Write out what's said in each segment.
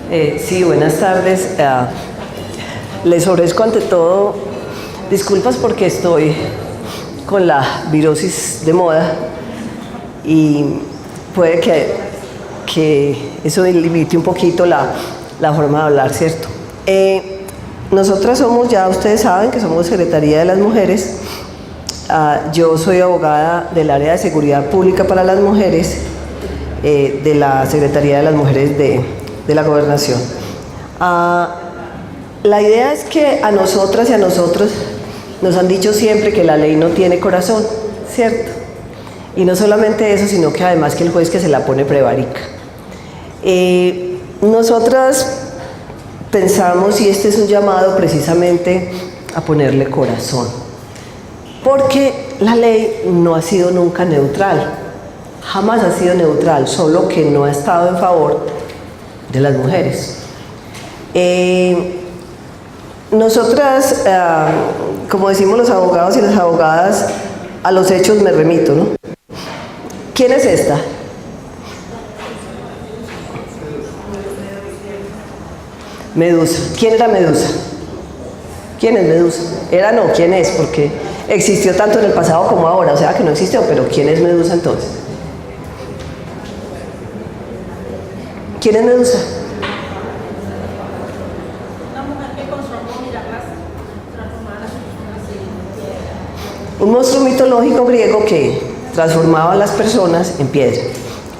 Sí, buenas tardes. Les ofrezco ante todo disculpas porque estoy con la virosis de moda y puede que eso limite un poquito la forma de hablar, ¿cierto? Nosotras somos, ya ustedes saben que somos Secretaría de las Mujeres. Yo soy abogada del área de seguridad pública para las mujeres de la Secretaría de las Mujeres de la Gobernación. La idea es que a nosotras y a nosotros nos han dicho siempre que la ley no tiene corazón, ¿cierto? Y no solamente eso, sino que además que el juez que se la pone prevarica. Nosotras pensamos, y este es un llamado precisamente a ponerle corazón, porque la ley no ha sido nunca neutral, jamás ha sido neutral, solo que no ha estado en favor de las mujeres. Nosotras, como decimos los abogados y las abogadas, a los hechos me remito, ¿no? ¿Quién es esta? Medusa. ¿Quién era Medusa? ¿Quién es Medusa? Era no, ¿quién es? Porque existió tanto en el pasado como ahora, o sea que no existió, pero ¿quién es Medusa entonces? ¿Quién es Medusa? Una mujer que construyó mirarlas transformadas en Un monstruo mitológico griego que transformaba a las personas en piedra,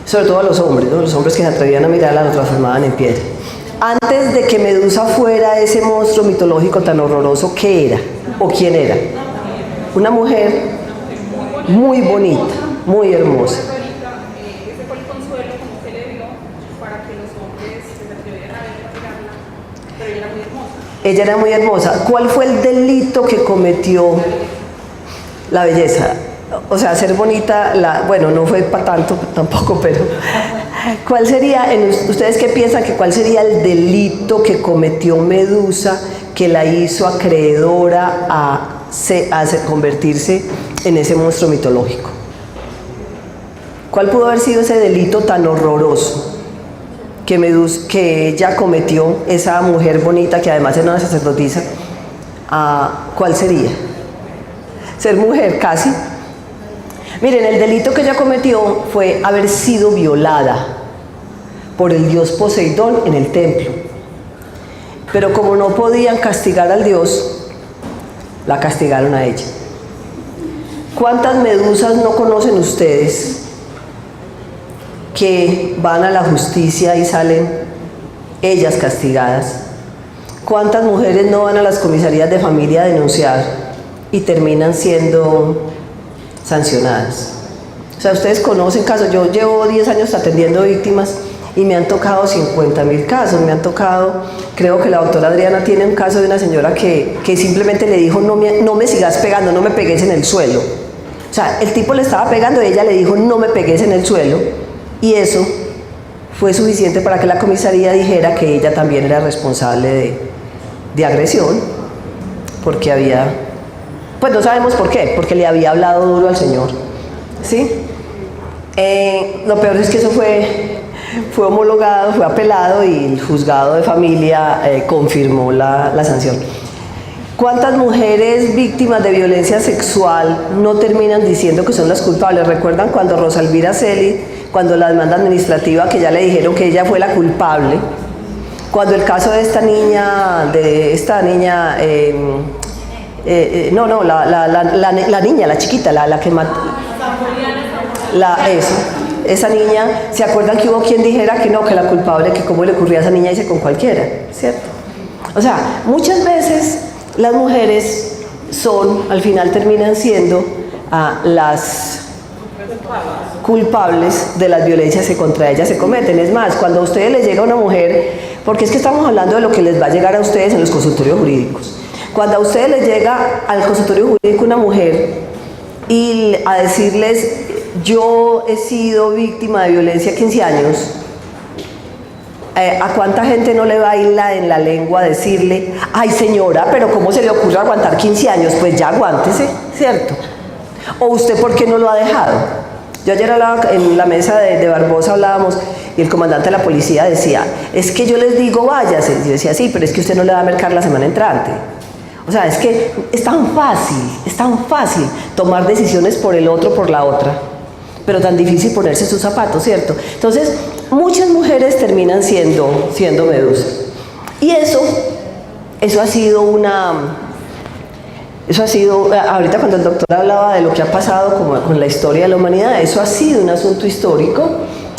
sobre todo a los hombres, ¿no? Los hombres que se atrevían a mirarla lo transformaban en piedra. Antes de que Medusa fuera ese monstruo mitológico tan horroroso, ¿qué era? ¿O quién era? Una mujer muy bonita, muy hermosa. ese fue el consuelo como se le dio para que los hombres se atrevieran a verla, mirarla, pero ella era muy hermosa. Ella era muy hermosa. ¿Cuál fue el delito que cometió la belleza? O sea, ser bonita, bueno, no fue para tanto tampoco, pero ¿cuál sería, ustedes qué piensan que cuál sería el delito que cometió Medusa que la hizo acreedora a convertirse en ese monstruo mitológico? ¿Cuál pudo haber sido ese delito tan horroroso que ella cometió, esa mujer bonita que además era una sacerdotisa? ¿Cuál sería? Ser mujer, casi. Miren, el delito que ella cometió fue haber sido violada por el dios Poseidón en el templo. Pero como no podían castigar al dios, la castigaron a ella. ¿Cuántas medusas no conocen ustedes que van a la justicia y salen ellas castigadas? ¿Cuántas mujeres no van a las comisarías de familia a denunciar y terminan siendo sancionadas? O sea, ustedes conocen casos. Yo llevo 10 años atendiendo víctimas y me han tocado 50.000 casos. Me han tocado, creo que la doctora Adriana tiene un caso de una señora que simplemente le dijo: no me sigas pegando, no me pegues en el suelo. O sea, el tipo le estaba pegando y ella le dijo: no me pegues en el suelo, y eso fue suficiente para que la comisaría dijera que ella también era responsable de agresión, porque había, pues no sabemos por qué, porque le había hablado duro al señor, ¿sí? Lo peor es que eso fue homologado, fue apelado y el juzgado de familia confirmó la sanción. ¿Cuántas mujeres víctimas de violencia sexual no terminan diciendo que son las culpables? ¿Recuerdan cuando Rosa Elvira Celi, cuando la demanda administrativa, que ya le dijeron que ella fue la culpable? Cuando el caso de esta niña, la niña, la chiquita, la que mató, esa niña, ¿se acuerdan que hubo quien dijera que no, que la culpable, que cómo le ocurría a esa niña irse con cualquiera, ¿cierto? O sea, muchas veces las mujeres al final terminan siendo las culpables de las violencias que contra ellas se cometen. Es más, cuando a ustedes les llega una mujer, porque es que estamos hablando de lo que les va a llegar a ustedes en los consultorios jurídicos. Cuando a ustedes les llega al consultorio jurídico una mujer y a decirles: yo he sido víctima de violencia 15 años, ¿a cuánta gente no le baila en la lengua decirle: ay señora, pero cómo se le ocurre aguantar 15 años? Pues ya aguántese, ¿cierto? ¿O usted por qué no lo ha dejado? Yo ayer hablaba en la mesa de Barbosa, hablábamos, y el comandante de la policía decía, es que yo les digo váyase. Y yo decía, sí, pero es que usted no le va a mercar la semana entrante. O sea, es que es tan fácil tomar decisiones por el otro, por la otra, pero tan difícil ponerse sus zapatos, ¿cierto? Entonces, muchas mujeres terminan siendo medusas. Y eso ha sido ahorita cuando el doctor hablaba de lo que ha pasado con la historia de la humanidad, eso ha sido un asunto histórico.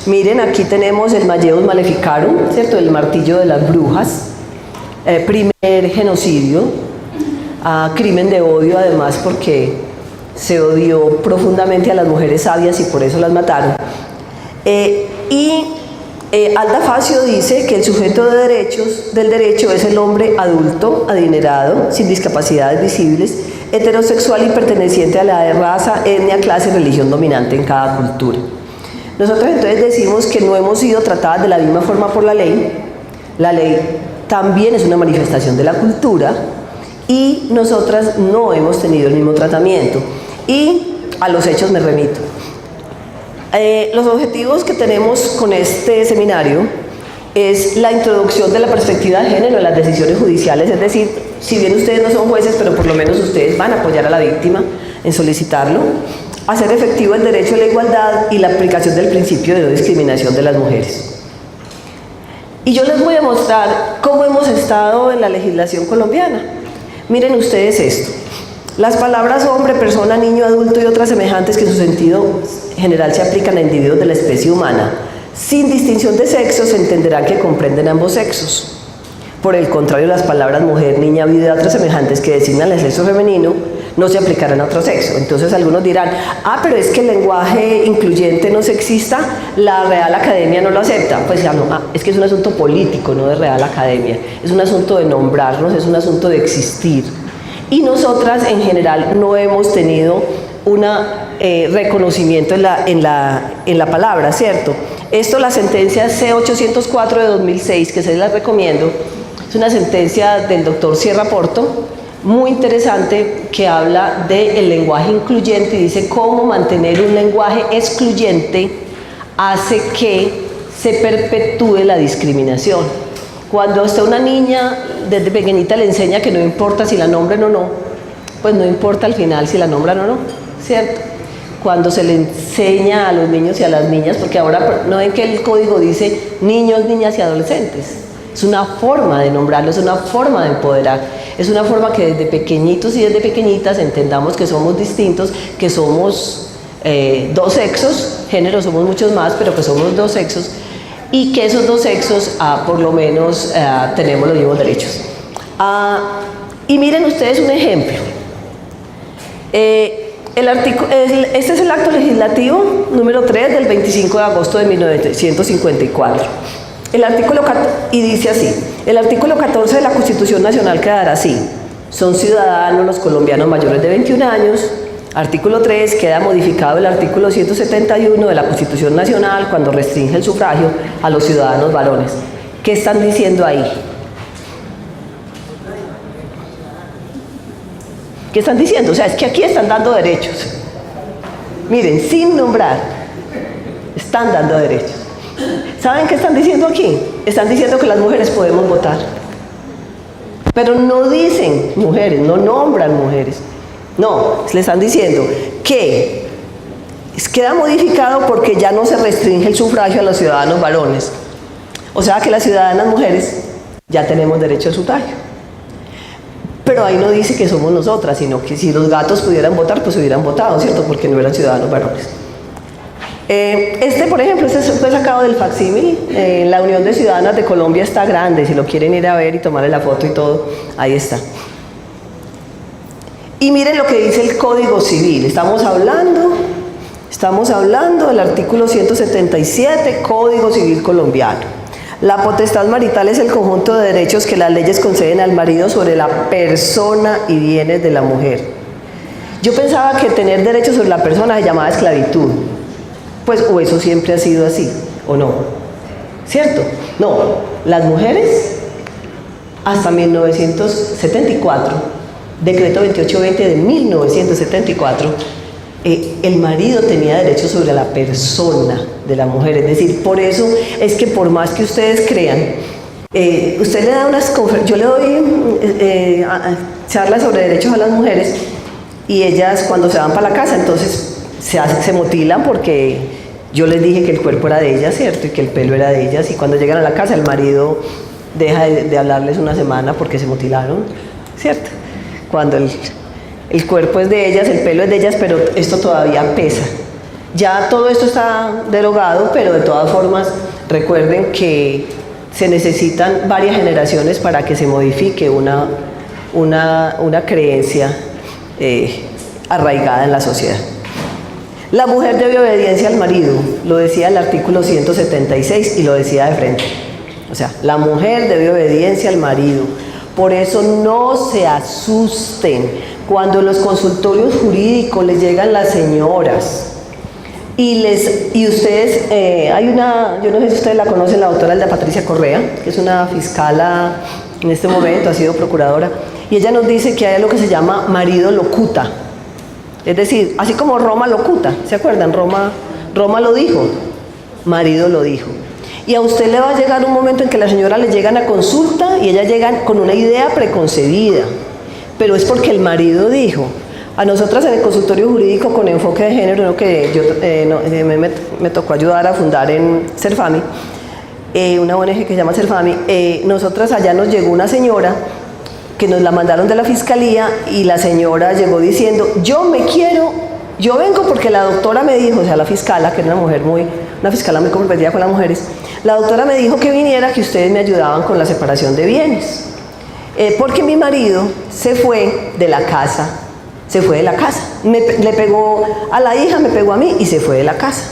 Miren, aquí tenemos el Malleus Maleficarum, ¿cierto? El martillo de las brujas, primer genocidio, crimen de odio además porque se odió profundamente a las mujeres sabias y por eso las mataron. Alda Facio dice que el sujeto del derecho es el hombre adulto, adinerado, sin discapacidades visibles, heterosexual y perteneciente a la raza, etnia, clase, religión dominante en cada cultura. Nosotros entonces decimos que no hemos sido tratadas de la misma forma por la ley. La ley también es una manifestación de la cultura y nosotras no hemos tenido el mismo tratamiento. Y a los hechos me remito. Los objetivos que tenemos con este seminario es la introducción de la perspectiva de género en las decisiones judiciales, es decir, si bien ustedes no son jueces, pero por lo menos ustedes van a apoyar a la víctima en solicitarlo, hacer efectivo el derecho a la igualdad y la aplicación del principio de no discriminación de las mujeres. Y yo les voy a mostrar cómo hemos estado en la legislación colombiana. Miren ustedes esto. Las palabras hombre, persona, niño, adulto y otras semejantes que en su sentido general se aplican a individuos de la especie humana, sin distinción de sexo, se entenderán que comprenden ambos sexos. Por el contrario, las palabras mujer, niña, vida y otras semejantes que designan el sexo femenino no se aplicarán a otro sexo. Entonces algunos dirán, pero es que el lenguaje incluyente no sexista, la Real Academia no lo acepta. Pues ya no, es que es un asunto político, no de Real Academia. Es un asunto de nombrarnos, es un asunto de existir. Y nosotras en general no hemos tenido un reconocimiento en la palabra, ¿cierto? Esto, la sentencia C-804 de 2006, que se la recomiendo, es una sentencia del doctor Sierra Porto, muy interesante, que habla del lenguaje incluyente y dice cómo mantener un lenguaje excluyente hace que se perpetúe la discriminación. Cuando a usted una niña desde pequeñita le enseña que no importa si la nombran o no, pues no importa al final si la nombran o no, ¿cierto? Cuando se le enseña a los niños y a las niñas, porque ahora no ven que el código dice niños, niñas y adolescentes. Es una forma de nombrarlos, es una forma de empoderar, es una forma que desde pequeñitos y desde pequeñitas entendamos que somos distintos, que somos dos sexos, géneros somos muchos más, pero que somos dos sexos, y que esos dos sexos por lo menos tenemos los mismos derechos. Y miren ustedes un ejemplo. Este es el acto legislativo número 3 del 25 de agosto de 1954. El artículo, y dice así, el artículo 14 de la Constitución Nacional quedará así: son ciudadanos los colombianos mayores de 21 años. Artículo 3, queda modificado el artículo 171 de la Constitución Nacional cuando restringe el sufragio a los ciudadanos varones. ¿Qué están diciendo ahí? ¿Qué están diciendo? O sea, es que aquí están dando derechos. Miren, sin nombrar, están dando derechos. ¿Saben qué están diciendo aquí? Están diciendo que las mujeres podemos votar. Pero no dicen mujeres, no nombran mujeres. No, le están diciendo que queda modificado porque ya no se restringe el sufragio a los ciudadanos varones. O sea que las ciudadanas mujeres ya tenemos derecho al sufragio. Pero ahí no dice que somos nosotras, sino que si los gatos pudieran votar, pues hubieran votado, ¿cierto? Porque no eran ciudadanos varones. Por ejemplo, este fue sacado del facsímil. La Unión de Ciudadanas de Colombia está grande, si lo quieren ir a ver y tomarle la foto y todo, ahí está. Y miren lo que dice el Código Civil. Estamos hablando del artículo 177, Código Civil colombiano. La potestad marital es el conjunto de derechos que las leyes conceden al marido sobre la persona y bienes de la mujer. Yo pensaba que tener derechos sobre la persona se llamaba esclavitud. Pues, o eso siempre ha sido así, ¿o no? ¿Cierto? No, las mujeres hasta 1974, decreto 2820 de 1974, el marido tenía derecho sobre la persona de la mujer. Es decir, por eso es que por más que ustedes crean, usted le da unas conferencias, yo le doy charlas sobre derechos a las mujeres y ellas cuando se van para la casa entonces se mutilan porque yo les dije que el cuerpo era de ellas, ¿cierto? Y que el pelo era de ellas, y cuando llegan a la casa el marido deja de hablarles una semana porque se mutilaron, ¿cierto? Cuando el cuerpo es de ellas, el pelo es de ellas, pero esto todavía pesa. Ya todo esto está derogado, pero de todas formas recuerden que se necesitan varias generaciones para que se modifique una creencia arraigada en la sociedad. La mujer debe obediencia al marido, lo decía el artículo 176 y lo decía de frente. O sea, la mujer debe obediencia al marido. Por eso no se asusten cuando en los consultorios jurídicos les llegan las señoras y ustedes, hay una, yo no sé si ustedes la conocen, la doctora Elda Patricia Correa, que es una fiscala en este momento, ha sido procuradora, y ella nos dice que hay algo que se llama marido locuta. Es decir, así como Roma locuta, ¿se acuerdan? Roma lo dijo, marido lo dijo. Y a usted le va a llegar un momento en que la señora le llegan a consulta y ellas llegan con una idea preconcebida, pero es porque el marido dijo. A nosotras en el consultorio jurídico con enfoque de género, ¿no? Que yo me tocó ayudar a fundar en Serfami, una ONG que se llama Serfami, nosotras allá nos llegó una señora que nos la mandaron de la fiscalía y la señora llegó diciendo, yo vengo porque la doctora me dijo, o sea, la fiscala, que era una fiscala muy comprometida con las mujeres, la doctora me dijo que viniera, que ustedes me ayudaban con la separación de bienes, porque mi marido se fue de la casa, le pegó a la hija, me pegó a mí y se fue de la casa.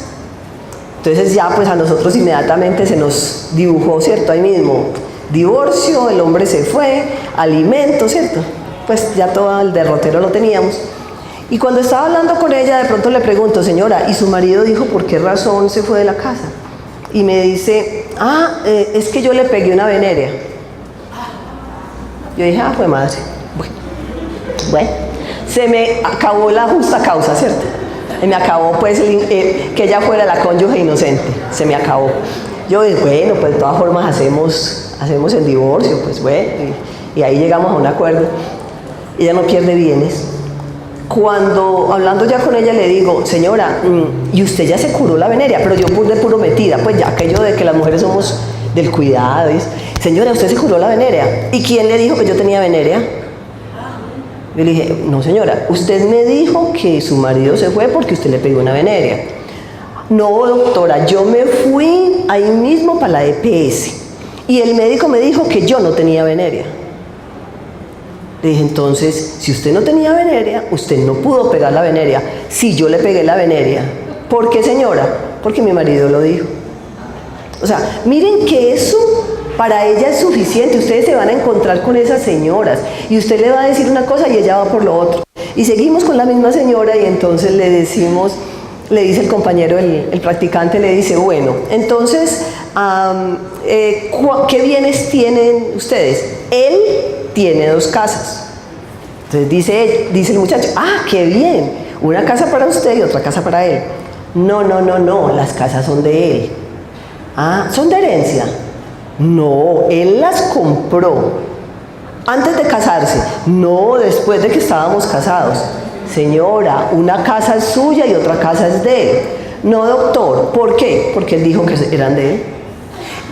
Entonces ya pues a nosotros inmediatamente se nos dibujó, ¿cierto? Ahí mismo, divorcio, el hombre se fue, alimentos, ¿cierto? Pues ya todo el derrotero lo teníamos. Y cuando estaba hablando con ella, de pronto le pregunto, señora, ¿y su marido dijo por qué razón se fue de la casa? Y me dice, es que yo le pegué una venérea. Yo dije, fue madre. Bueno, se me acabó la justa causa, ¿cierto? Me acabó pues que ella fuera la cónyuge inocente, se me acabó. Yo dije, bueno, pues de todas formas hacemos el divorcio, pues bueno, y ahí llegamos a un acuerdo. Ella no pierde bienes. Cuando, hablando ya con ella, le digo, señora, y usted ya se curó la venerea, pero yo de puro metida, pues ya aquello de que las mujeres somos del cuidado, ¿ves? Señora, usted se curó la venerea. ¿Y quién le dijo que yo tenía venerea? Yo le dije, no señora, usted me dijo que su marido se fue porque usted le pegó una venerea. No, doctora, yo me fui ahí mismo para la EPS y el médico me dijo que yo no tenía venerea. Le dije, entonces, si usted no tenía venerea, usted no pudo pegar la venerea. Sí, yo le pegué la venerea. ¿Por qué, señora? Porque mi marido lo dijo. O sea, miren que eso para ella es suficiente. Ustedes se van a encontrar con esas señoras y usted le va a decir una cosa y ella va por lo otro. Y seguimos con la misma señora y entonces le dice el compañero, el practicante, le dice, bueno, entonces, ¿qué bienes tienen ustedes? Él tiene 2 casas. Entonces dice el muchacho, qué bien, una casa para usted y otra casa para él. No, las casas son de él. ¿Son de herencia? No, él las compró. ¿Antes de casarse? No, después de que estábamos casados. Señora, una casa es suya y otra casa es de él. No, doctor, ¿por qué? Porque él dijo que eran de él.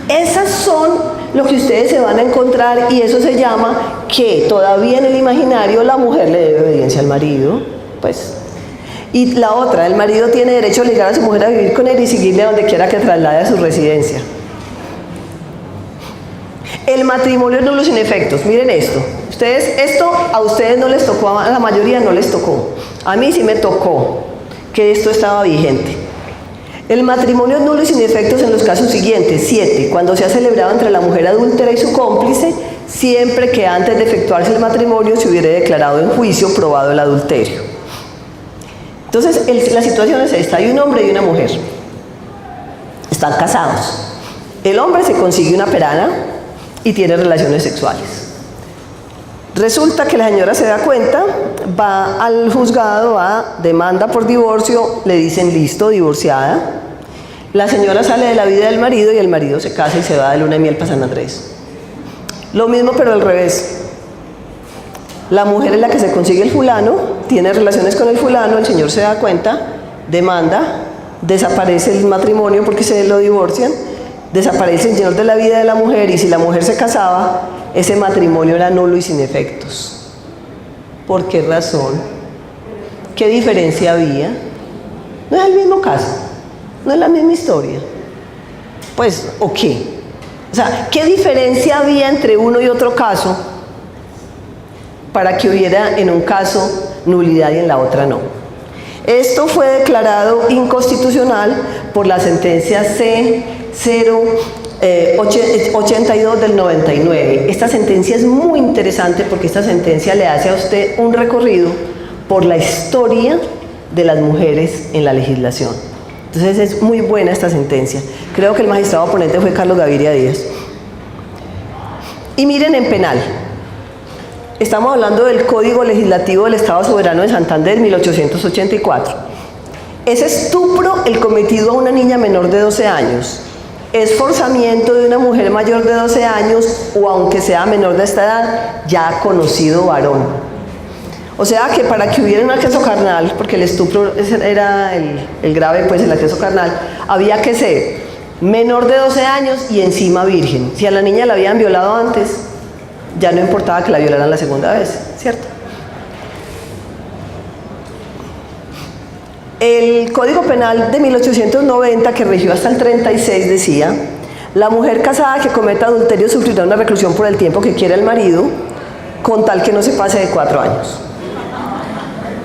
Esas son lo que ustedes se van a encontrar y eso se llama que todavía en el imaginario la mujer le debe obediencia al marido. Pues. Y la otra, el marido tiene derecho a obligar a su mujer a vivir con él y seguirle a donde quiera que traslade a su residencia. El matrimonio nulo sin efectos. Miren esto. Esto a ustedes no les tocó, a la mayoría no les tocó. A mí sí me tocó que esto estaba vigente. El matrimonio nulo y sin efectos en los casos siguientes: 7. Cuando se ha celebrado entre la mujer adúltera y su cómplice, siempre que antes de efectuarse el matrimonio se hubiera declarado en juicio probado el adulterio. Entonces, la situación es esta: hay un hombre y una mujer. Están casados. El hombre se consigue una perana y tiene relaciones sexuales. Resulta que la señora se da cuenta, va al juzgado, demanda por divorcio, le dicen listo, divorciada. La señora sale de la vida del marido y el marido se casa y se va de luna de miel para San Andrés. Lo mismo pero al revés. La mujer es la que se consigue el fulano, tiene relaciones con el fulano, el señor se da cuenta, demanda, desaparece el matrimonio porque se lo divorcian, desaparece el señor de la vida de la mujer y si la mujer se casaba, ese matrimonio era nulo y sin efectos. ¿Por qué razón? ¿Qué diferencia había? No es el mismo caso, no es la misma historia. Pues, ¿o qué? O sea, ¿qué diferencia había entre uno y otro caso para que hubiera en un caso nulidad y en la otra no? Esto fue declarado inconstitucional por la sentencia C-082 del 99. Esta sentencia es muy interesante porque esta sentencia le hace a usted un recorrido por la historia de las mujeres en la legislación. Entonces es muy buena esta sentencia. Creo que el magistrado ponente fue Carlos Gaviria Díaz. Y miren en penal. Estamos hablando del Código Legislativo del Estado Soberano de Santander, 1884. Es estupro el cometido a una niña menor de 12 años. Es forzamiento de una mujer mayor de 12 años o aunque sea menor de esta edad, ya conocido varón. O sea que para que hubiera un acceso carnal, porque el estupro era el grave, pues el acceso carnal, había que ser menor de 12 años y encima virgen. Si a la niña la habían violado antes, ya no importaba que la violaran la segunda vez, ¿cierto? El Código Penal de 1890, que rigió hasta el 36, decía: la mujer casada que cometa adulterio sufrirá una reclusión por el tiempo que quiera el marido, con tal que no se pase de 4 años.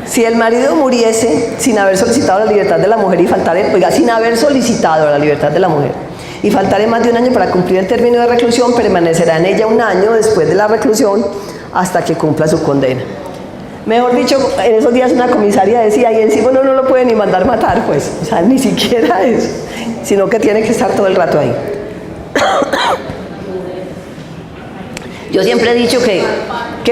Si el marido muriese sin haber solicitado la libertad de la mujer y faltare, oiga, sin haber solicitado la libertad de la mujer, y faltare más de un año para cumplir el término de reclusión, permanecerá en ella un año después de la reclusión hasta que cumpla su condena. Mejor dicho, en esos días una comisaria decía, y encima uno no lo puede ni mandar matar, pues, o sea, ni siquiera eso, sino que tiene que estar todo el rato ahí. Yo siempre he dicho que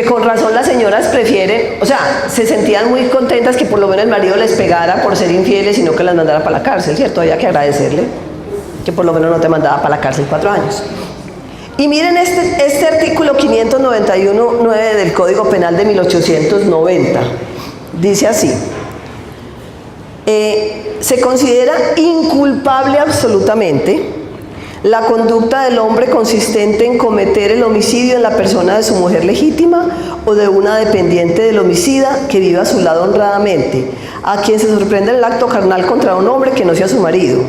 con razón las señoras prefieren, o sea, se sentían muy contentas que por lo menos el marido les pegara por ser infieles y no que las mandara para la cárcel, ¿cierto? Había que agradecerle que por lo menos no te mandaba para la cárcel 4 años. Y miren este artículo 591.9 del Código Penal de 1890. Dice así: se considera inculpable absolutamente la conducta del hombre consistente en cometer el homicidio en la persona de su mujer legítima o de una dependiente del homicida que viva a su lado honradamente, a quien se sorprende el acto carnal contra un hombre que no sea su marido,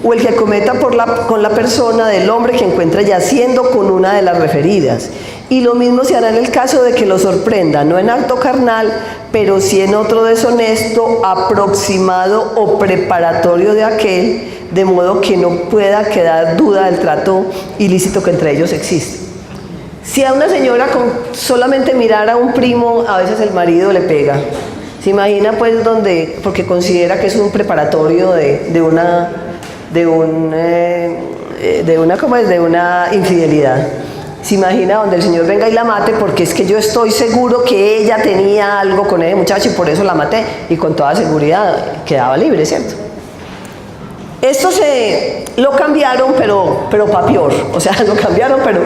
o el que cometa con la persona del hombre que encuentra yaciendo con una de las referidas. Y lo mismo se hará en el caso de que lo sorprenda, no en acto carnal, pero sí en otro deshonesto, aproximado o preparatorio de aquel, de modo que no pueda quedar duda del trato ilícito que entre ellos existe. Si a una señora con solamente mirar a un primo, a veces el marido le pega. ¿Se imagina pues donde, porque considera que es un preparatorio de una infidelidad? Se imagina donde el señor venga y la mate porque es que yo estoy seguro que ella tenía algo con ese muchacho y por eso la maté, y con toda seguridad quedaba libre, ¿cierto? Esto lo cambiaron, pero para peor, o sea, lo cambiaron, pero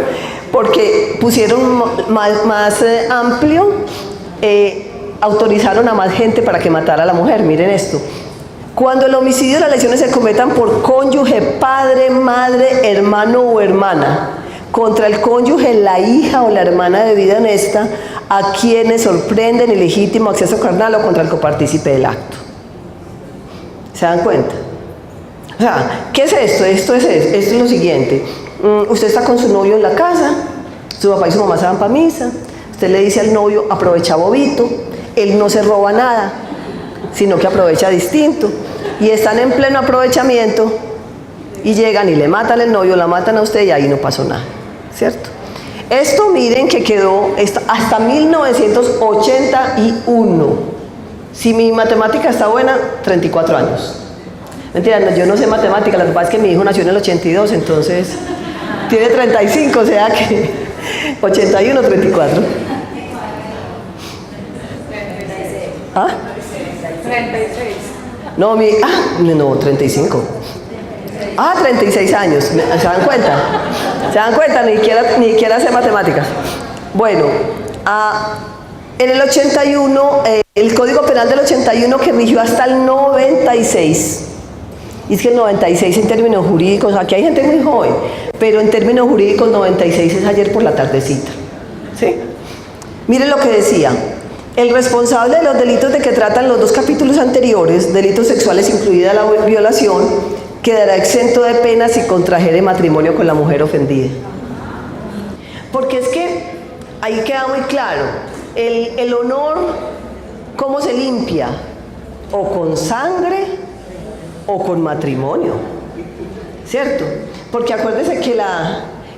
porque pusieron más amplio, autorizaron a más gente para que matara a la mujer. Miren esto: cuando el homicidio y las lesiones se cometan por cónyuge, padre, madre, hermano o hermana, contra el cónyuge, la hija o la hermana de vida honesta, a quienes sorprenden ilegítimo acceso carnal o contra el copartícipe del acto. ¿Se dan cuenta? O sea, ¿qué es esto? Esto es lo siguiente: usted está con su novio en la casa, su papá y su mamá se van para misa, usted le dice al novio, aprovecha bobito, él no se roba nada, sino que aprovecha distinto, y están en pleno aprovechamiento, y llegan y le matan al novio, la matan a usted y ahí no pasó nada, ¿cierto? Esto miren que quedó hasta 1981. Si mi matemática está buena, 34 años. Mentira, no, yo no sé matemática, la verdad es que mi hijo nació en el 82, entonces tiene 35, o sea que 81, 34. ¿Ah? 36. No, no, 35. 36 años. ¿Se dan cuenta? ¿Se dan cuenta? Ni siquiera sé matemáticas. Bueno, en el 81, el Código Penal del 81 que rigió hasta el 96. Y es que el 96 en términos jurídicos, aquí hay gente muy joven, pero en términos jurídicos 96 es ayer por la tardecita. ¿Sí? Miren lo que decía. El responsable de los delitos de que tratan los dos capítulos anteriores, delitos sexuales incluida la violación, quedará exento de pena si contrajere matrimonio con la mujer ofendida. Porque es que ahí queda muy claro, el honor, ¿cómo se limpia? O con sangre o con matrimonio, ¿cierto? Porque acuérdense que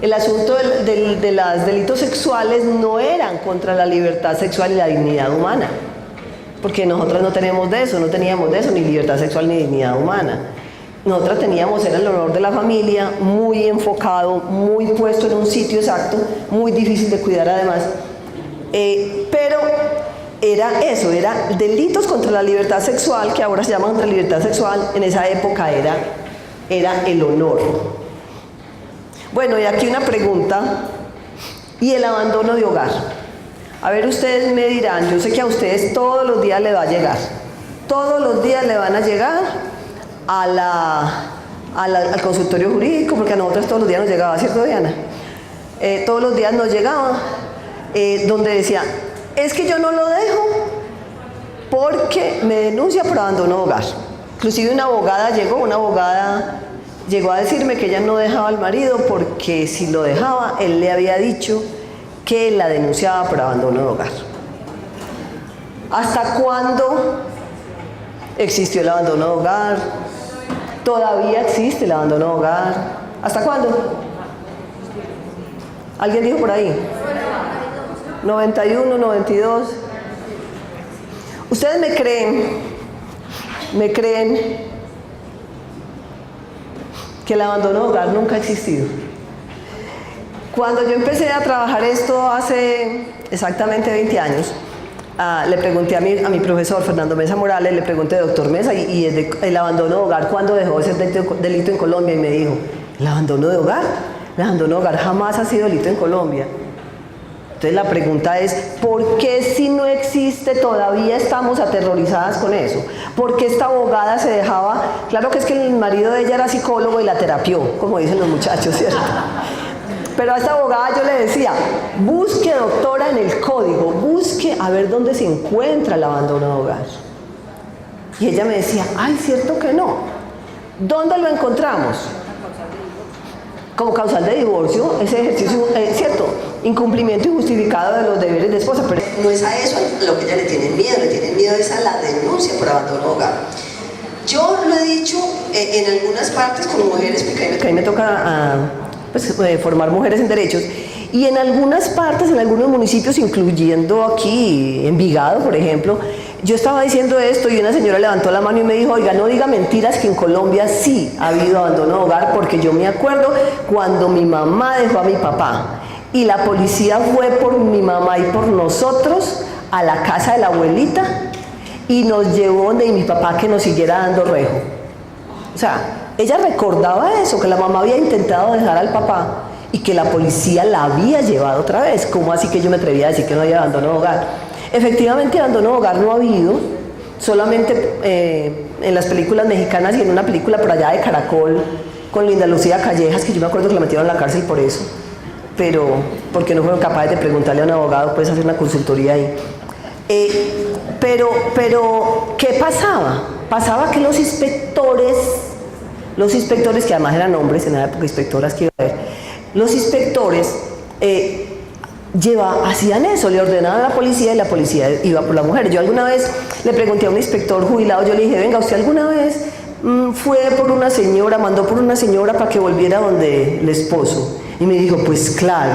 el asunto de los delitos sexuales no eran contra la libertad sexual y la dignidad humana, porque nosotras no teníamos de eso, ni libertad sexual ni dignidad humana. Nosotras teníamos, era el honor de la familia, muy enfocado, muy puesto en un sitio exacto, muy difícil de cuidar además, pero era eso, era delitos contra la libertad sexual, que ahora se llaman contra la libertad sexual, en esa época era el honor. Bueno, y aquí una pregunta, ¿y el abandono de hogar? A ver, ustedes me dirán, yo sé que a ustedes todos los días les va a llegar, todos los días le van a llegar al consultorio jurídico, porque a nosotros todos los días nos llegaba, ¿cierto, Diana? Todos los días nos llegaba, donde decía, es que yo no lo dejo porque me denuncia por abandono de hogar. Inclusive una abogada llegó a decirme que ella no dejaba al marido porque si lo dejaba, él le había dicho que la denunciaba por abandono de hogar. ¿Hasta cuándo existió el abandono de hogar? Todavía existe el abandono de hogar. ¿Hasta cuándo? ¿Alguien dijo por ahí? 91, 92. ¿Ustedes me creen que el abandono de hogar nunca ha existido? Cuando yo empecé a trabajar esto hace exactamente 20 años, le pregunté a mi profesor Fernando Mesa Morales, le pregunté, doctor Mesa, ¿y el abandono de hogar cuándo dejó de ser delito en Colombia? Y me dijo, ¿el abandono de hogar? El abandono de hogar jamás ha sido delito en Colombia. Entonces la pregunta es, ¿por qué si no existe todavía estamos aterrorizadas con eso? ¿Por qué esta abogada se dejaba? Claro que es que el marido de ella era psicólogo y la terapió, como dicen los muchachos, ¿cierto? Pero a esta abogada yo le decía, busque, doctora, en el código, busque a ver dónde se encuentra el abandono de hogar. Y ella me decía, ay, cierto que no. ¿Dónde lo encontramos? Como causal de divorcio, ese ejercicio, cierto, incumplimiento injustificado de los deberes de esposa, pero no es a eso a lo que ella le tiene miedo es a la denuncia por abandono de hogar. Yo lo he dicho en algunas partes como mujeres, porque a mí me toca formar mujeres en derechos, y en algunas partes, en algunos municipios, incluyendo aquí Envigado, por ejemplo, yo estaba diciendo esto y una señora levantó la mano y me dijo, oiga, no diga mentiras, que en Colombia sí ha habido abandono de hogar, porque yo me acuerdo cuando mi mamá dejó a mi papá y la policía fue por mi mamá y por nosotros a la casa de la abuelita y nos llevó donde mi papá que nos siguiera dando rejo. O sea, ella recordaba eso, que la mamá había intentado dejar al papá y que la policía la había llevado otra vez. ¿Cómo así que yo me atrevía a decir que no había abandono de hogar? Efectivamente, abandono de hogar no ha habido, solamente en las películas mexicanas y en una película por allá de Caracol con Linda Lucía Callejas, que yo me acuerdo que la metieron en la cárcel por eso, pero porque no fueron capaces de preguntarle a un abogado, puedes hacer una consultoría ahí. Pero, ¿qué pasaba? Pasaba que los inspectores, que además eran hombres, en la época inspectoras que iba a haber, los inspectores hacían eso, le ordenaban a la policía y la policía iba por la mujer. Yo alguna vez le pregunté a un inspector jubilado, yo le dije, venga, ¿usted alguna vez fue por una señora, mandó por una señora para que volviera donde el esposo? Y me dijo, pues claro.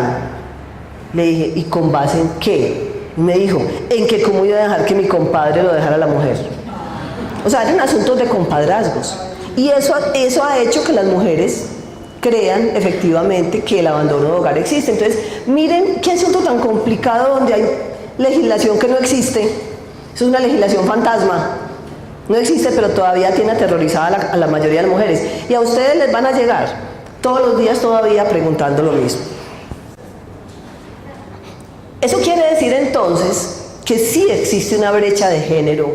Le dije, ¿y con base en qué? Y me dijo, en que cómo iba a dejar que mi compadre lo dejara a la mujer. O sea, eran asuntos de compadrazgos. Y eso ha hecho que las mujeres crean efectivamente que el abandono de hogar existe. Entonces, miren qué asunto tan complicado donde hay legislación que no existe Eso es una legislación fantasma. No existe, pero todavía tiene aterrorizada a la mayoría de las mujeres. Y a ustedes les van a llegar todos los días todavía preguntando lo mismo. Eso quiere decir entonces que sí existe una brecha de género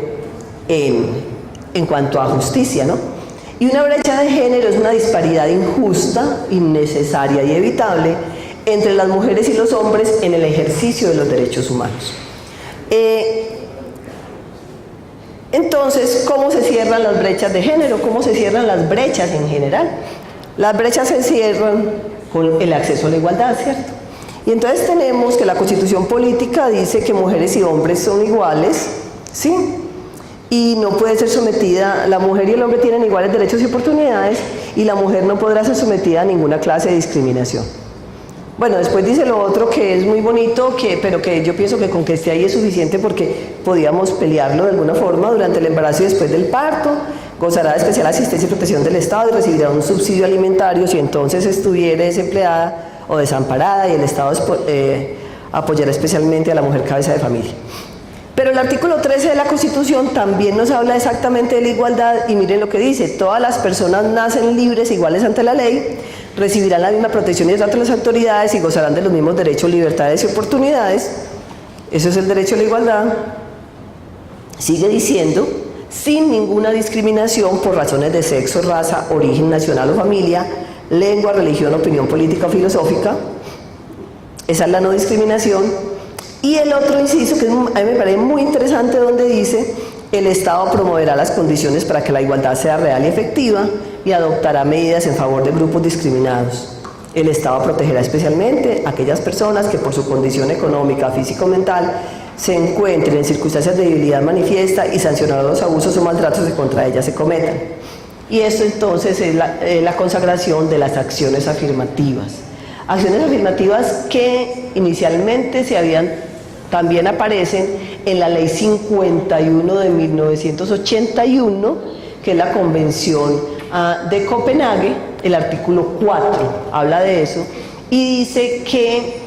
en cuanto a justicia, ¿no? Y una brecha de género es una disparidad injusta, innecesaria y evitable entre las mujeres y los hombres en el ejercicio de los derechos humanos. Entonces, ¿cómo se cierran las brechas de género? ¿Cómo se cierran las brechas en general? Las brechas se cierran con el acceso a la igualdad, ¿cierto? Y entonces tenemos que la Constitución Política dice que mujeres y hombres son iguales, ¿sí? Y no puede ser sometida, la mujer y el hombre tienen iguales derechos y oportunidades, y la mujer no podrá ser sometida a ninguna clase de discriminación. Bueno, después dice lo otro que es muy bonito, pero que yo pienso que con que esté ahí es suficiente porque podíamos pelearlo de alguna forma durante el embarazo y después del parto, gozará de especial asistencia y protección del Estado y recibirá un subsidio alimentario si entonces estuviera desempleada o desamparada, y el Estado apoyará especialmente a la mujer cabeza de familia. Pero el artículo 13 de la Constitución también nos habla exactamente de la igualdad, y miren lo que dice: todas las personas nacen libres, iguales ante la ley, recibirán la misma protección y trato de las autoridades y gozarán de los mismos derechos, libertades y oportunidades. Eso es el derecho a la igualdad. Sigue diciendo: sin ninguna discriminación por razones de sexo, raza, origen nacional o familia, lengua, religión, opinión política o filosófica. Esa es la no discriminación. Y el otro inciso, que a mí me parece muy interesante, donde dice: el Estado promoverá las condiciones para que la igualdad sea real y efectiva y adoptará medidas en favor de grupos discriminados. El Estado protegerá especialmente a aquellas personas que por su condición económica, físico-mental se encuentren en circunstancias de debilidad manifiesta y sancionará los abusos o maltratos que contra ellas se cometan. Y esto entonces es la consagración de las acciones afirmativas. Acciones afirmativas que inicialmente también aparecen en la Ley 51 de 1981, que es la Convención de Copenhague. El artículo 4 habla de eso y dice que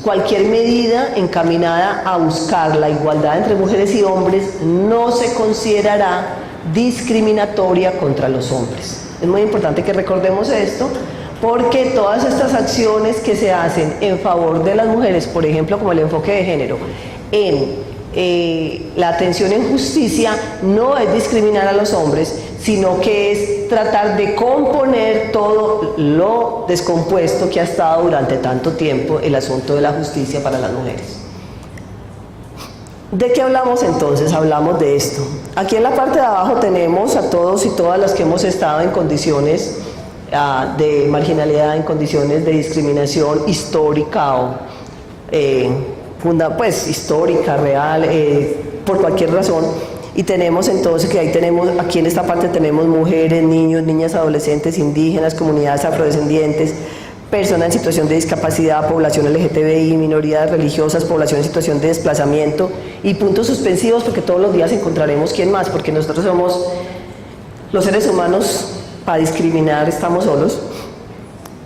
cualquier medida encaminada a buscar la igualdad entre mujeres y hombres no se considerará discriminatoria contra los hombres. Es muy importante que recordemos esto, porque todas estas acciones que se hacen en favor de las mujeres, por ejemplo, como el enfoque de género, en la atención en justicia, no es discriminar a los hombres, sino que es tratar de componer todo lo descompuesto que ha estado durante tanto tiempo el asunto de la justicia para las mujeres. ¿De qué hablamos entonces? Hablamos de esto. Aquí en la parte de abajo tenemos a todos y todas las que hemos estado en condiciones de marginalidad, en condiciones de discriminación histórica o histórica, real, por cualquier razón. Y tenemos entonces que aquí en esta parte tenemos mujeres, niños, niñas, adolescentes, indígenas, comunidades afrodescendientes, personas en situación de discapacidad, población LGTBI, minorías religiosas, población en situación de desplazamiento, y puntos suspensivos porque todos los días encontraremos quién más, porque nosotros somos los seres humanos, para discriminar estamos solos.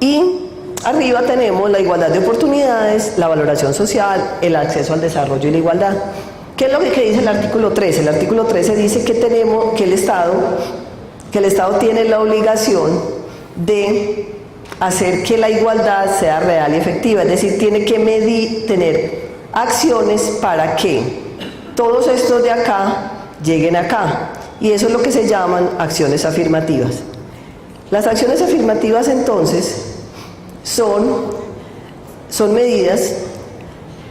Y arriba tenemos la igualdad de oportunidades, la valoración social, el acceso al desarrollo y la igualdad. ¿Qué es lo que dice el artículo 13? El artículo 13 dice que el Estado tiene la obligación de hacer que la igualdad sea real y efectiva, es decir, tiene que tener acciones para que todos estos de acá lleguen acá, y eso es lo que se llaman acciones afirmativas. Las acciones afirmativas entonces son medidas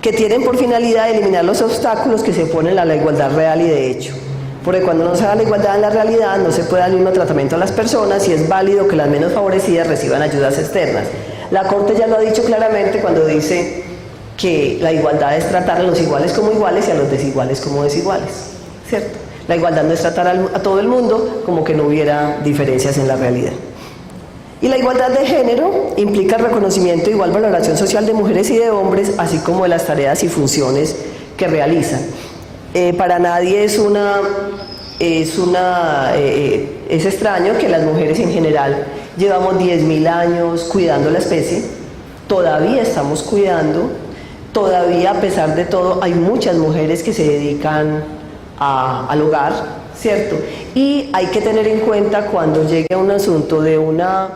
que tienen por finalidad eliminar los obstáculos que se oponen a la igualdad real y de hecho. Porque cuando no se da la igualdad en la realidad, no se puede dar el mismo tratamiento a las personas y es válido que las menos favorecidas reciban ayudas externas. La Corte ya lo ha dicho claramente cuando dice que la igualdad es tratar a los iguales como iguales y a los desiguales como desiguales, ¿cierto? La igualdad no es tratar a todo el mundo como que no hubiera diferencias en la realidad. Y la igualdad de género implica el reconocimiento e igual valoración social de mujeres y de hombres, así como de las tareas y funciones que realizan. Para nadie es extraño que las mujeres en general llevamos 10.000 años cuidando la especie, todavía estamos cuidando, todavía a pesar de todo hay muchas mujeres que se dedican al hogar, ¿cierto? Y hay que tener en cuenta cuando llegue a un asunto de una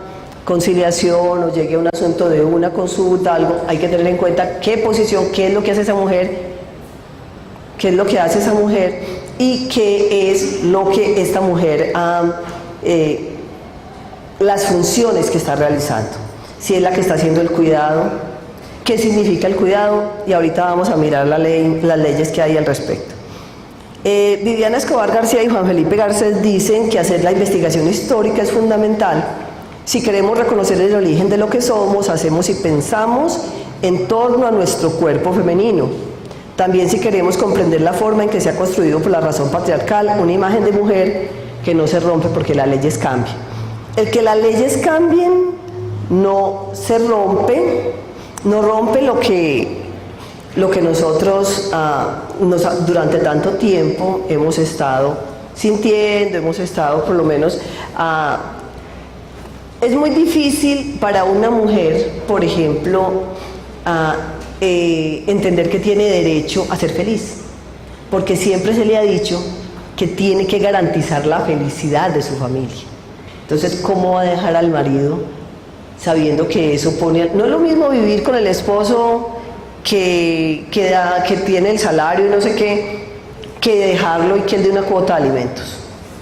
conciliación o llegue a un asunto de una consulta, algo, hay que tener en cuenta qué posición, qué es lo que hace esa mujer, qué es lo que hace esa mujer y qué es lo que esta mujer, las funciones que está realizando. Si es la que está haciendo el cuidado, qué significa el cuidado, y ahorita vamos a mirar las leyes que hay al respecto. Viviana Escobar García y Juan Felipe Garcés dicen que hacer la investigación histórica es fundamental. Si queremos reconocer el origen de lo que somos, hacemos y pensamos en torno a nuestro cuerpo femenino. También si queremos comprender la forma en que se ha construido por la razón patriarcal una imagen de mujer que no se rompe porque las leyes cambian. El que las leyes cambien no se rompe, no rompe lo que nosotros durante tanto tiempo hemos estado sintiendo, hemos estado por lo menos... Es muy difícil para una mujer, por ejemplo, entender que tiene derecho a ser feliz, porque siempre se le ha dicho que tiene que garantizar la felicidad de su familia. Entonces, ¿cómo va a dejar al marido sabiendo que eso pone... No es lo mismo vivir con el esposo que tiene el salario y no sé qué, que dejarlo y que él dé una cuota de alimentos.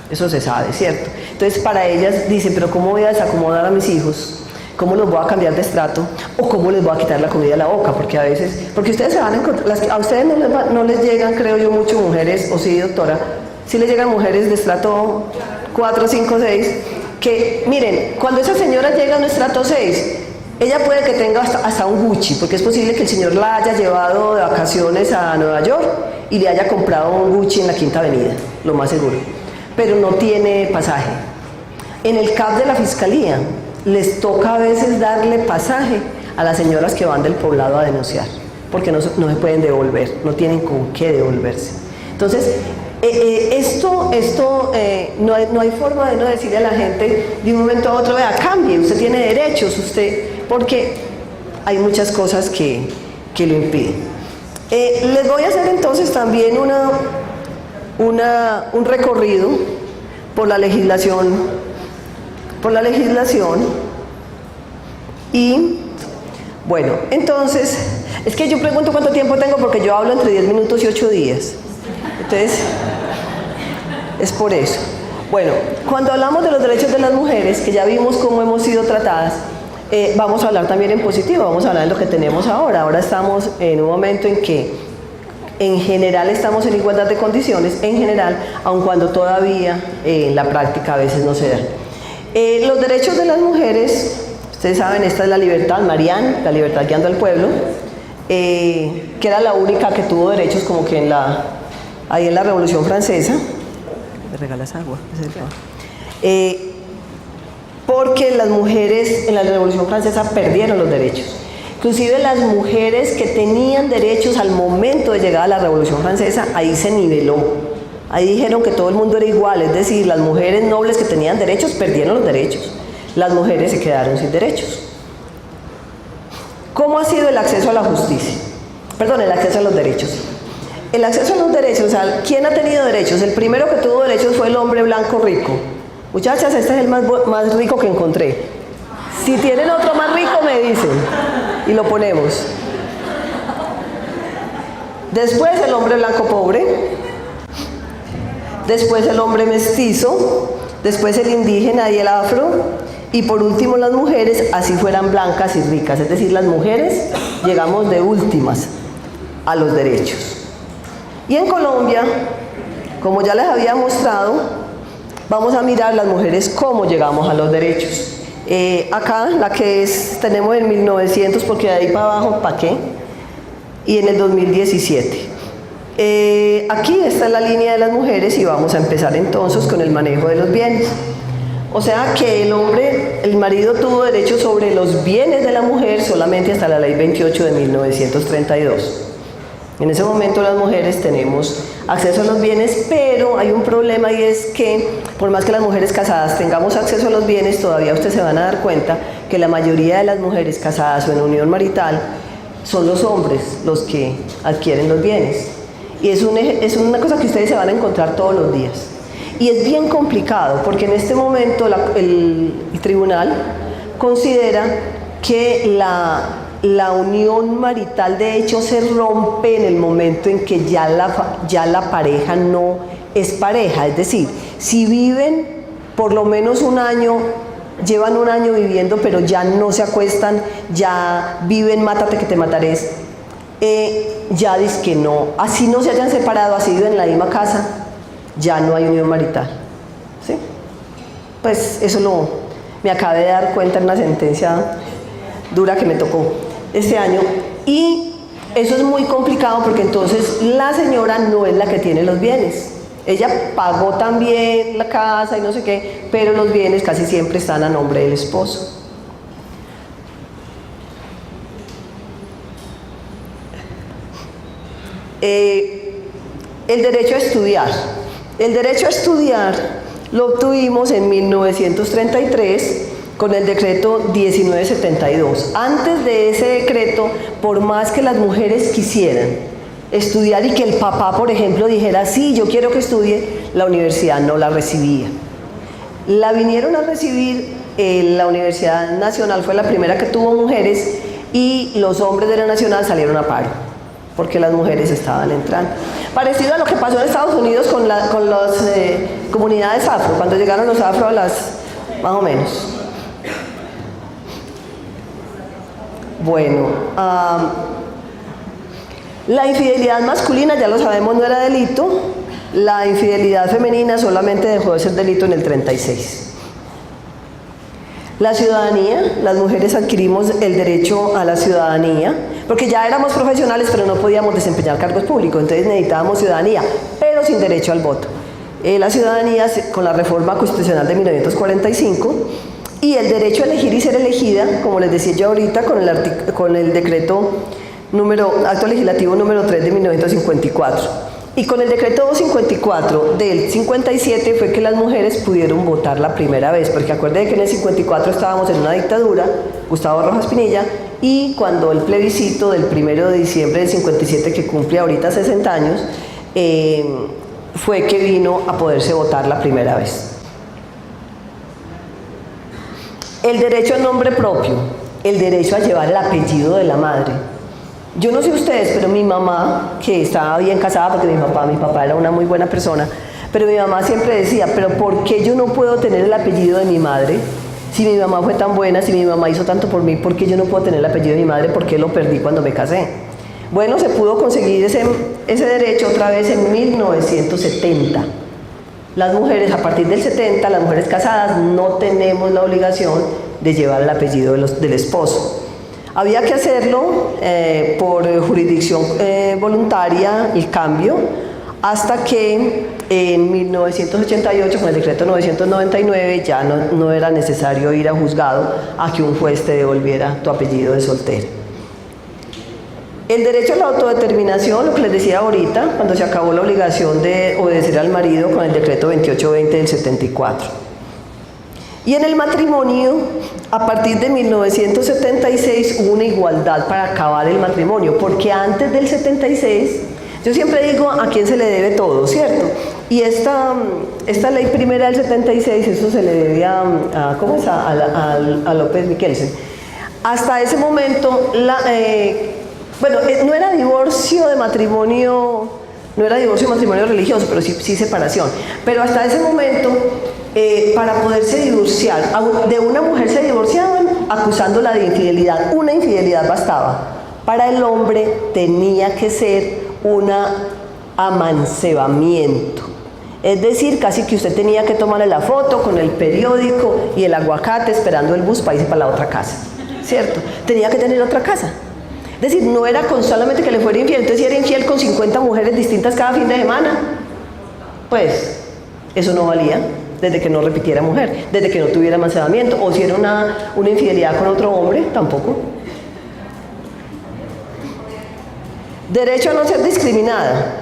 Eso se sabe, ¿cierto? Entonces para ellas dicen, pero ¿cómo voy a desacomodar a mis hijos? ¿Cómo los voy a cambiar de estrato? ¿O cómo les voy a quitar la comida de la boca? Porque a veces, porque ustedes se van a encontrar, a ustedes no les llegan, creo yo, mucho mujeres, o sí, doctora, sí les llegan mujeres de estrato 4, 5, 6, que miren, cuando esa señora llega a un estrato 6, ella puede que tenga hasta un Gucci, porque es posible que el señor la haya llevado de vacaciones a Nueva York y le haya comprado un Gucci en la Quinta Avenida, lo más seguro, pero no tiene pasaje. En el CAP de la Fiscalía les toca a veces darle pasaje a las señoras que van del poblado a denunciar, porque no se pueden devolver, no tienen con qué devolverse. Entonces, no hay forma de no decirle a la gente de un momento a otro, vea, cambie, usted tiene derechos, porque hay muchas cosas que lo impiden. Les voy a hacer entonces también un recorrido por la legislación y bueno, entonces es que yo pregunto cuánto tiempo tengo porque yo hablo entre 10 minutos y 8 días, entonces es por eso. Bueno, cuando hablamos de los derechos de las mujeres, que ya vimos cómo hemos sido tratadas, vamos a hablar también en positivo, vamos a hablar de lo que tenemos ahora estamos en un momento en que en general estamos en igualdad de condiciones, en general, aun cuando todavía en la práctica a veces no se da. Los derechos de las mujeres, ustedes saben, esta es la libertad, Marianne, la libertad guiando al pueblo, que era la única que tuvo derechos como que ahí en la Revolución Francesa. ¿Me regalas agua? Porque las mujeres en la Revolución Francesa perdieron los derechos. Inclusive las mujeres que tenían derechos al momento de llegar a la Revolución Francesa, ahí se niveló. Ahí dijeron que todo el mundo era igual, es decir, las mujeres nobles que tenían derechos perdieron los derechos. Las mujeres se quedaron sin derechos. ¿Cómo ha sido el acceso a la justicia? Perdón, el acceso a los derechos. El acceso a los derechos, o sea, ¿quién ha tenido derechos? El primero que tuvo derechos fue el hombre blanco rico. Muchachas, este es el más rico que encontré. Si tienen otro más rico, me dicen y lo ponemos. Después el hombre blanco pobre. Después el hombre mestizo, después el indígena y el afro, y por último las mujeres, así fueran blancas y ricas, es decir, las mujeres llegamos de últimas a los derechos. Y en Colombia, como ya les había mostrado, vamos a mirar las mujeres cómo llegamos a los derechos. Acá, la que tenemos en 1900, porque de ahí para abajo, ¿para qué? Y en el 2017. Aquí está la línea de las mujeres y vamos a empezar entonces con el manejo de los bienes. O sea que el marido tuvo derecho sobre los bienes de la mujer solamente hasta la ley 28 de 1932. En ese momento las mujeres tenemos acceso a los bienes, pero hay un problema y es que por más que las mujeres casadas tengamos acceso a los bienes, todavía ustedes se van a dar cuenta que la mayoría de las mujeres casadas o en unión marital son los hombres los que adquieren los bienes. Y es una cosa que ustedes se van a encontrar todos los días. Y es bien complicado, porque en este momento el tribunal considera que la unión marital de hecho se rompe en el momento en que ya la pareja no es pareja. Es decir, si viven por lo menos un año, llevan un año viviendo, pero ya no se acuestan, ya viven mátate que te mataré, ya dice que no, así no se hayan separado, así viven en la misma casa, ya no hay unión marital, ¿sí? Pues eso me acabé de dar cuenta en una sentencia dura que me tocó este año, y eso es muy complicado porque entonces la señora no es la que tiene los bienes. Ella pagó también la casa y no sé qué, pero los bienes casi siempre están a nombre del esposo. El derecho a estudiar. El derecho a estudiar lo obtuvimos en 1933 con el decreto 1972. Antes de ese decreto, por más que las mujeres quisieran estudiar y que el papá, por ejemplo, dijera, sí, yo quiero que estudie, la universidad no la recibía. La vinieron a recibir, la Universidad Nacional fue la primera que tuvo mujeres y los hombres de la Nacional salieron a paro, porque las mujeres estaban entrando. Parecido a lo que pasó en Estados Unidos con las comunidades afro, cuando llegaron los afro a las, más o menos. Bueno, la infidelidad masculina, ya lo sabemos, no era delito. La infidelidad femenina solamente dejó de ser delito en el 36. La ciudadanía, las mujeres adquirimos el derecho a la ciudadanía, porque ya éramos profesionales, pero no podíamos desempeñar cargos públicos, entonces necesitábamos ciudadanía, pero sin derecho al voto. La ciudadanía con la reforma constitucional de 1945, y el derecho a elegir y ser elegida, como les decía yo ahorita, con el decreto acto legislativo número 3 de 1954. Y con el decreto 254 del 57 fue que las mujeres pudieron votar la primera vez, porque acuérdense que en el 54 estábamos en una dictadura, Gustavo Rojas Pinilla, y cuando el plebiscito del 1 de diciembre del 57, que cumple ahorita 60 años, fue que vino a poderse votar la primera vez. El derecho al nombre propio, el derecho a llevar el apellido de la madre. Yo no sé ustedes, pero mi mamá, que estaba bien casada, porque mi papá era una muy buena persona, pero mi mamá siempre decía, pero ¿por qué yo no puedo tener el apellido de mi madre? Si mi mamá fue tan buena, si mi mamá hizo tanto por mí, ¿por qué yo no puedo tener el apellido de mi madre? ¿Por qué lo perdí cuando me casé? Bueno, se pudo conseguir ese derecho otra vez en 1970. Las mujeres, a partir del 70, las mujeres casadas no tenemos la obligación de llevar el apellido del esposo. Había que hacerlo por jurisdicción voluntaria, el cambio, hasta que en 1988, con el decreto 999, ya no era necesario ir a juzgado a que un juez te devolviera tu apellido de soltera. El derecho a la autodeterminación, lo que les decía ahorita, cuando se acabó la obligación de obedecer al marido con el decreto 2820 del 74. Y en el matrimonio, a partir de 1976 hubo una igualdad para acabar el matrimonio, porque antes del 76, yo siempre digo a quién se le debe todo, ¿cierto? Y esta ley primera del 76, eso se le debe a López Michelsen. Hasta ese momento, no era divorcio de matrimonio, no era divorcio de matrimonio religioso, pero sí separación. Pero hasta ese momento, para poderse divorciar, de una mujer se divorciaban acusándola de infidelidad. Una infidelidad bastaba. Para el hombre tenía que ser un amancebamiento. Es decir, casi que usted tenía que tomarle la foto con el periódico y el aguacate esperando el bus para irse para la otra casa, ¿cierto? Tenía que tener otra casa. Es decir, no era con solamente que le fuera infiel. Entonces, si era infiel con 50 mujeres distintas cada fin de semana, pues eso no valía, desde que no repitiera mujer, desde que no tuviera amancebamiento, o si era una infidelidad con otro hombre, tampoco. Derecho a no ser discriminada.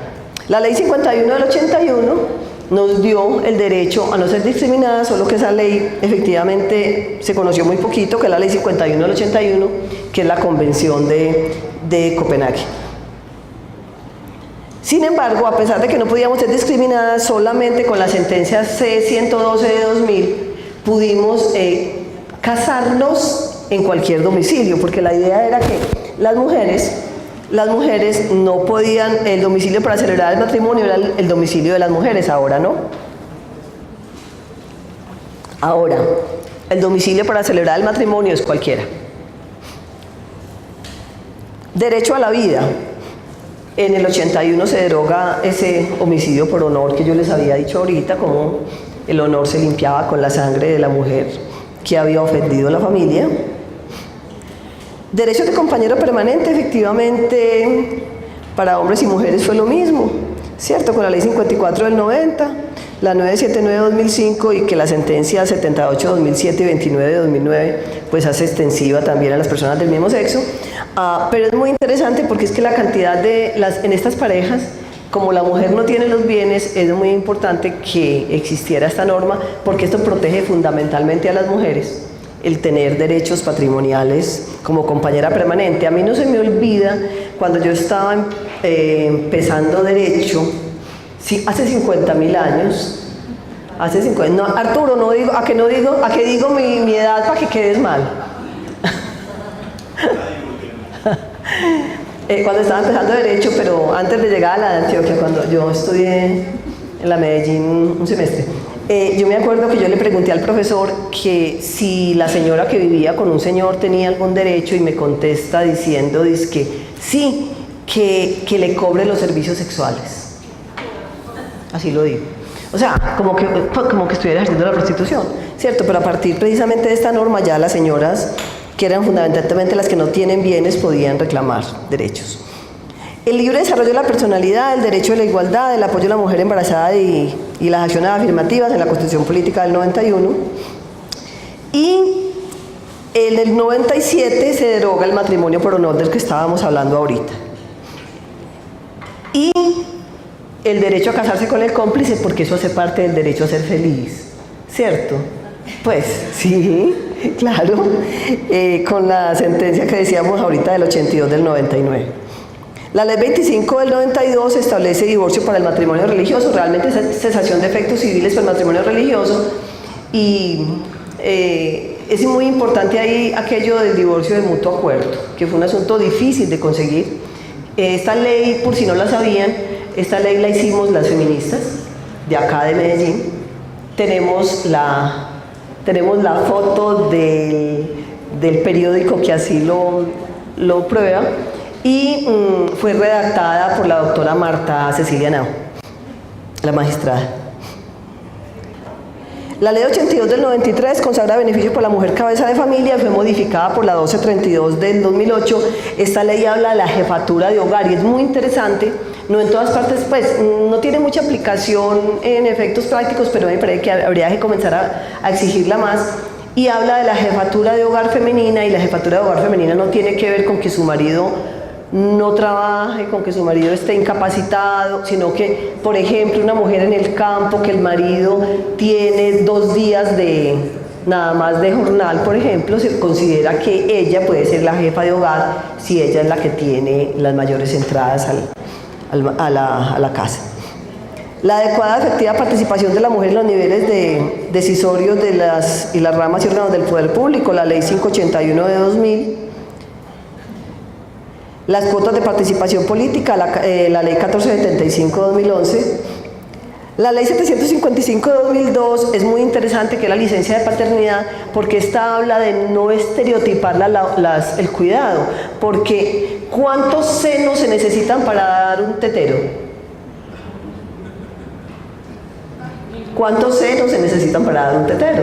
La ley 51 del 81 nos dio el derecho a no ser discriminada, solo que esa ley efectivamente se conoció muy poquito, que es la ley 51 del 81, que es la Convención de Copenhague. Sin embargo, a pesar de que no podíamos ser discriminadas, solamente con la sentencia C-112 de 2000 pudimos casarnos en cualquier domicilio, porque la idea era que las mujeres no podían, el domicilio para celebrar el matrimonio era el domicilio de las mujeres, ahora no. Ahora, el domicilio para celebrar el matrimonio es cualquiera. Derecho a la vida. En el 81 se deroga ese homicidio por honor que yo les había dicho ahorita, como el honor se limpiaba con la sangre de la mujer que había ofendido a la familia. Derechos de compañero permanente, efectivamente, para hombres y mujeres fue lo mismo, ¿cierto? Con la ley 54 del 90, la 979 de 2005 y que la sentencia 78 de 2007 y 29 de 2009 pues hace extensiva también a las personas del mismo sexo. Pero es muy interesante porque es que la cantidad en estas parejas, como la mujer no tiene los bienes, es muy importante que existiera esta norma porque esto protege fundamentalmente a las mujeres, el tener derechos patrimoniales como compañera permanente. A mí no se me olvida cuando yo estaba empezando derecho, sí, hace 50.000 años, no, Arturo, no digo, a que digo mi edad para que quedes mal. Cuando estaba empezando derecho, pero antes de llegar a la de Antioquia, cuando yo estudié en la Medellín un semestre, yo me acuerdo que yo le pregunté al profesor que si la señora que vivía con un señor tenía algún derecho y me contesta diciendo que sí, que le cobre los servicios sexuales. Así lo digo. O sea, como que estuviera ejerciendo la prostitución, ¿cierto? Pero a partir precisamente de esta norma ya las señoras, que eran fundamentalmente las que no tienen bienes, podían reclamar derechos. El libre desarrollo de la personalidad, el derecho de la igualdad, el apoyo a la mujer embarazada y las acciones afirmativas en la Constitución Política del 91. Y en el 97 se deroga el matrimonio por honor del que estábamos hablando ahorita. Y el derecho a casarse con el cómplice, porque eso hace parte del derecho a ser feliz, ¿cierto? Pues sí, claro, con la sentencia que decíamos ahorita del 82 del 99. La ley 25 del 92 establece divorcio para el matrimonio religioso, realmente es cesación de efectos civiles para el matrimonio religioso, y es muy importante ahí aquello del divorcio de mutuo acuerdo, que fue un asunto difícil de conseguir. Esta ley, por si no la sabían, esta ley la hicimos las feministas de acá de Medellín. Tenemos la foto del periódico que así lo prueba, y fue redactada por la doctora Marta Cecilia Henao, la magistrada. La ley 82 del 93 consagra beneficio por la mujer cabeza de familia y fue modificada por la 1232 del 2008. Esta ley habla de la jefatura de hogar y es muy interesante. No en todas partes, pues, no tiene mucha aplicación en efectos prácticos, pero me parece que habría que comenzar a exigirla más. Y habla de la jefatura de hogar femenina, y la jefatura de hogar femenina no tiene que ver con que su marido no trabaje, con que su marido esté incapacitado, sino que, por ejemplo, una mujer en el campo, que el marido tiene 2 días nada más de jornal, por ejemplo, se considera que ella puede ser la jefa de hogar si ella es la que tiene las mayores entradas a la casa. La adecuada efectiva participación de la mujer en los niveles decisorios y las ramas y órganos del poder público, la ley 581 de 2000. Las cuotas de participación política, la ley 1475 de 2011. La ley 755 de 2002 es muy interesante, que es la licencia de paternidad, porque esta habla de no estereotipar el cuidado, porque ¿cuántos senos se necesitan para dar un tetero? ¿Cuántos senos se necesitan para dar un tetero?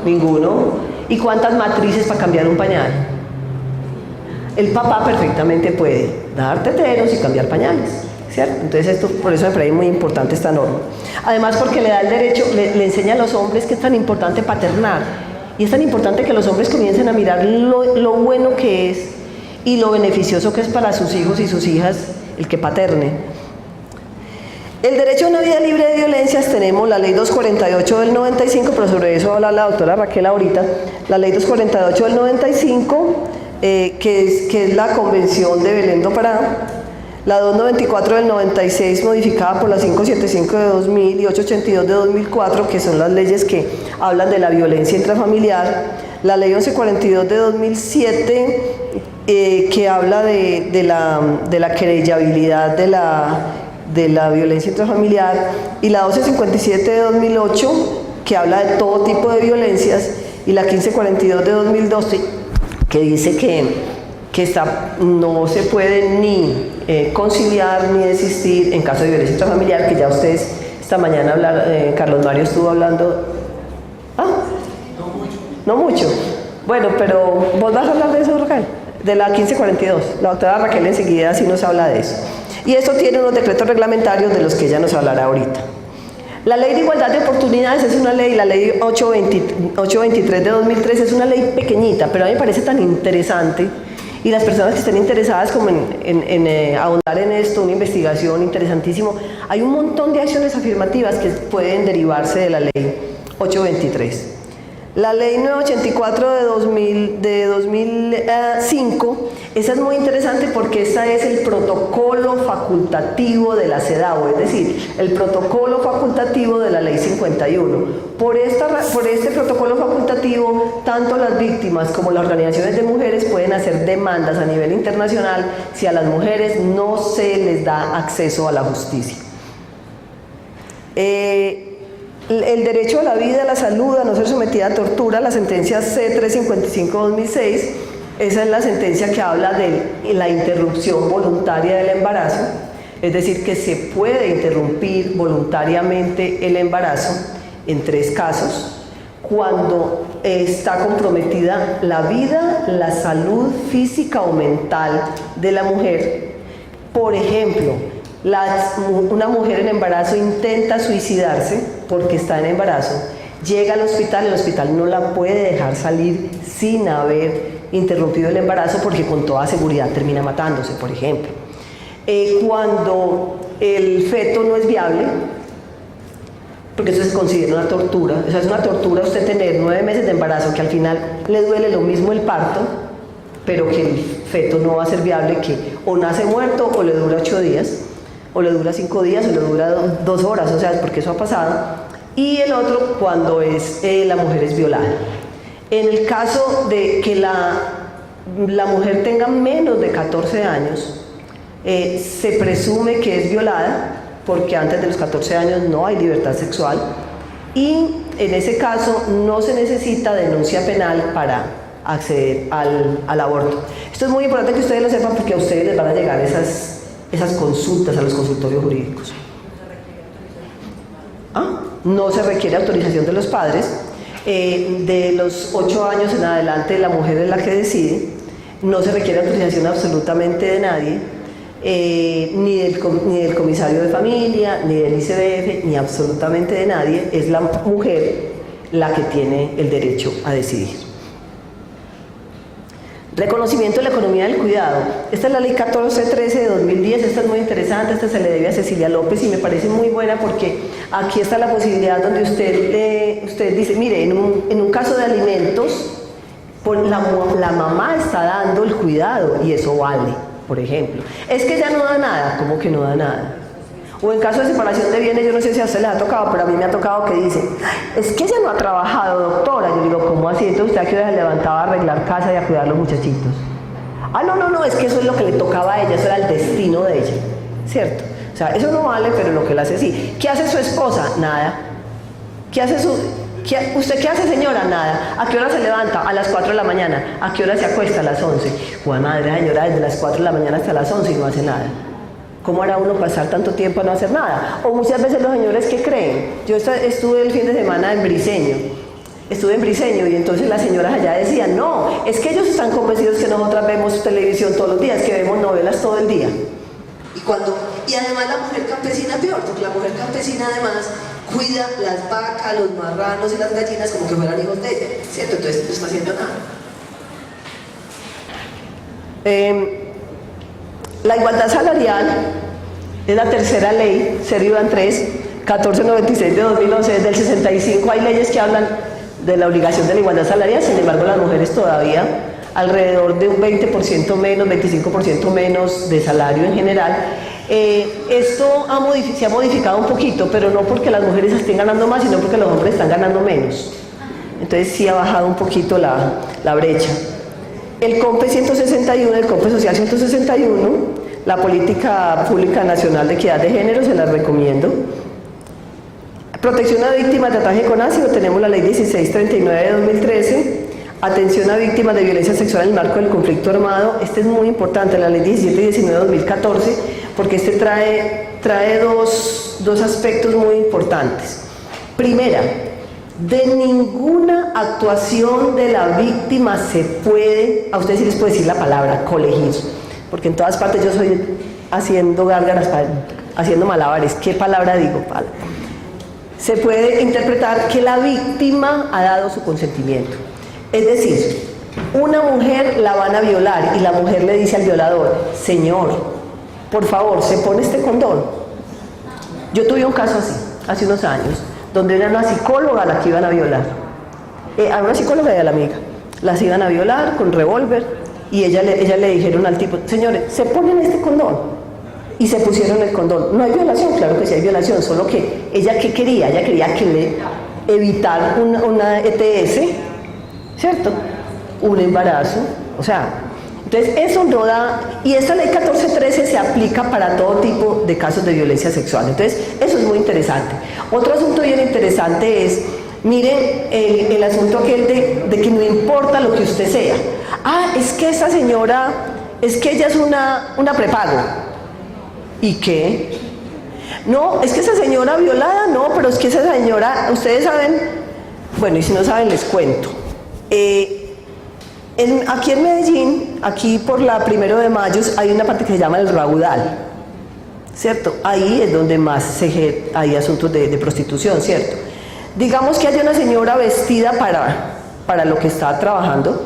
Ninguno. ¿Y cuántas matrices para cambiar un pañal? El papá perfectamente puede dar teteros y cambiar pañales, ¿cierto? Entonces por eso me parece muy importante esta norma. Además, porque le da el derecho, le enseña a los hombres que es tan importante paternar, y es tan importante que los hombres comiencen a mirar lo bueno que es y lo beneficioso que es para sus hijos y sus hijas el que paterne. El derecho a una vida libre de violencias, tenemos la ley 248 del 95, pero sobre eso habla la doctora Raquel ahorita. La ley 248 del 95, que es la Convención de Belén do Pará. la 294 del 96 modificada por la 575 de 2000 y 882 de 2004, que son las leyes que hablan de la violencia intrafamiliar, la ley 1142 de 2007, que habla de la querellabilidad de la violencia intrafamiliar, y la 1257 de 2008, que habla de todo tipo de violencias, y la 1542 de 2012, que dice que no se puede ni conciliar ni desistir en caso de violencia intrafamiliar, que ya ustedes esta mañana Carlos Mario estuvo hablando. No mucho. Bueno, pero vos vas a hablar de eso, Raquel, de la 1542. La doctora Raquel enseguida sí nos habla de eso. Y esto tiene unos decretos reglamentarios de los que ella nos hablará ahorita. La Ley de Igualdad de Oportunidades es una ley, la Ley 823 de 2003 es una ley pequeñita, pero a mí me parece tan interesante, y las personas que estén interesadas como en ahondar en esto, una investigación interesantísimo, hay un montón de acciones afirmativas que pueden derivarse de la Ley 823. La Ley 984 de 2005, esa es muy interesante porque esta es el protocolo facultativo de la CEDAW, es decir, el protocolo facultativo de la Ley 51. Por este protocolo facultativo, tanto las víctimas como las organizaciones de mujeres pueden hacer demandas a nivel internacional si a las mujeres no se les da acceso a la justicia. El derecho a la vida, a la salud, a no ser sometida a tortura, la sentencia C-355-2006, esa es la sentencia que habla de la interrupción voluntaria del embarazo, es decir, que se puede interrumpir voluntariamente el embarazo en 3 casos, cuando está comprometida la vida, la salud física o mental de la mujer. Por ejemplo, una mujer en embarazo intenta suicidarse porque está en embarazo, llega al hospital, el hospital no la puede dejar salir sin haber interrumpido el embarazo porque con toda seguridad termina matándose, por ejemplo. Cuando el feto no es viable, porque eso se considera una tortura, o sea, es una tortura usted tener 9 meses de embarazo que al final le duele lo mismo el parto, pero que el feto no va a ser viable, que o nace muerto o le dura 8 días, o le dura 5 días, o le dura 2 horas, o sea, porque eso ha pasado. Y el otro cuando la mujer es violada. En el caso de que la mujer tenga menos de 14 años, se presume que es violada, porque antes de los 14 años no hay libertad sexual, y en ese caso no se necesita denuncia penal para acceder al aborto. Esto es muy importante que ustedes lo sepan porque a ustedes les van a llegar esas consultas a los consultorios jurídicos. No se requiere autorización de los padres. De los 8 años en adelante la mujer es la que decide. No se requiere autorización absolutamente de nadie, ni del comisario de familia, ni del ICBF, ni absolutamente de nadie. Es la mujer la que tiene el derecho a decidir. Reconocimiento de la economía del cuidado. Esta es la ley 1413 de 2010, esta es muy interesante, esta se le debe a Cecilia López y me parece muy buena porque aquí está la posibilidad donde usted dice, mire, en un caso de alimentos, la mamá está dando el cuidado y eso vale, por ejemplo. Es que ella no da nada, ¿cómo que no da nada? O en caso de separación de bienes, yo no sé si a usted les ha tocado, pero a mí me ha tocado que dice, es que ella no ha trabajado, doctora. Yo digo, ¿cómo así? Entonces usted a qué hora se levantaba a arreglar casa y a cuidar a los muchachitos. No, es que eso es lo que le tocaba a ella, eso era el destino de ella, ¿cierto? O sea, eso no vale, pero lo que le hace sí. ¿Qué hace su esposa? Nada. ¿Usted qué hace, señora? Nada. ¿A qué hora se levanta? A las 4 de la mañana. ¿A qué hora se acuesta? A las 11. Joder, madre, señora, desde las 4 de la mañana hasta las 11 y no hace nada. ¿Cómo hará uno pasar tanto tiempo a no hacer nada? O muchas veces los señores, ¿qué creen? Yo estuve el fin de semana en Briseño. Estuve en Briseño y entonces las señoras allá decían, no, es que ellos están convencidos que nosotras vemos televisión todos los días, que vemos novelas todo el día. Y además la mujer campesina peor, porque la mujer campesina además cuida las vacas, los marranos y las gallinas como que fueran hijos de ella, ¿cierto? Entonces no está haciendo nada. La igualdad salarial es la tercera ley, 0-3, 1496 de 2011, desde el 65 hay leyes que hablan de la obligación de la igualdad salarial, sin embargo las mujeres todavía alrededor de un 20% menos, 25% menos de salario en general. Esto se ha modificado un poquito, pero no porque las mujeres estén ganando más, sino porque los hombres están ganando menos. Entonces sí ha bajado un poquito la brecha. El COMPE 161, el COMPE Social 161, la Política Pública Nacional de Equidad de Género, se la recomiendo. Protección a víctimas de ataque con ácido, tenemos la Ley 1639 de 2013. Atención a víctimas de violencia sexual en el marco del conflicto armado. Este es muy importante, la Ley 1719 de 2014, porque este trae dos aspectos muy importantes. Primera, de ninguna actuación de la víctima se puede, a ustedes sí les puedo decir la palabra, colegir, porque en todas partes yo soy haciendo gárgaras, haciendo malabares. ¿Qué palabra digo? Se puede interpretar que la víctima ha dado su consentimiento. Es decir, una mujer la van a violar y la mujer le dice al violador: señor, por favor, ¿se pone este condón? Yo tuve un caso así, hace unos años, donde era una psicóloga la que iban a violar. A una psicóloga y a la amiga. Las iban a violar con revólver y ella le dijeron al tipo: señores, ¿se ponen este condón? Y se pusieron el condón. No hay violación, claro que sí hay violación, solo que ella ¿qué quería? Ella quería evitar una ETS, ¿cierto? Un embarazo, o sea, entonces eso no da, y esta ley 1413 se aplica para todo tipo de casos de violencia sexual, entonces eso es muy interesante. Otro asunto bien interesante es, miren el asunto aquel de que no importa lo que usted sea. Es que esa señora, es que ella es una prepago. ¿Y qué? No, es que esa señora violada, no, pero es que esa señora, ustedes saben, bueno, y si no saben les cuento. Aquí en Medellín, aquí por la 1 de mayo, hay una parte que se llama el Raudal, ¿cierto? Ahí es donde más hay asuntos de prostitución, ¿cierto? Digamos que hay una señora vestida para lo que está trabajando,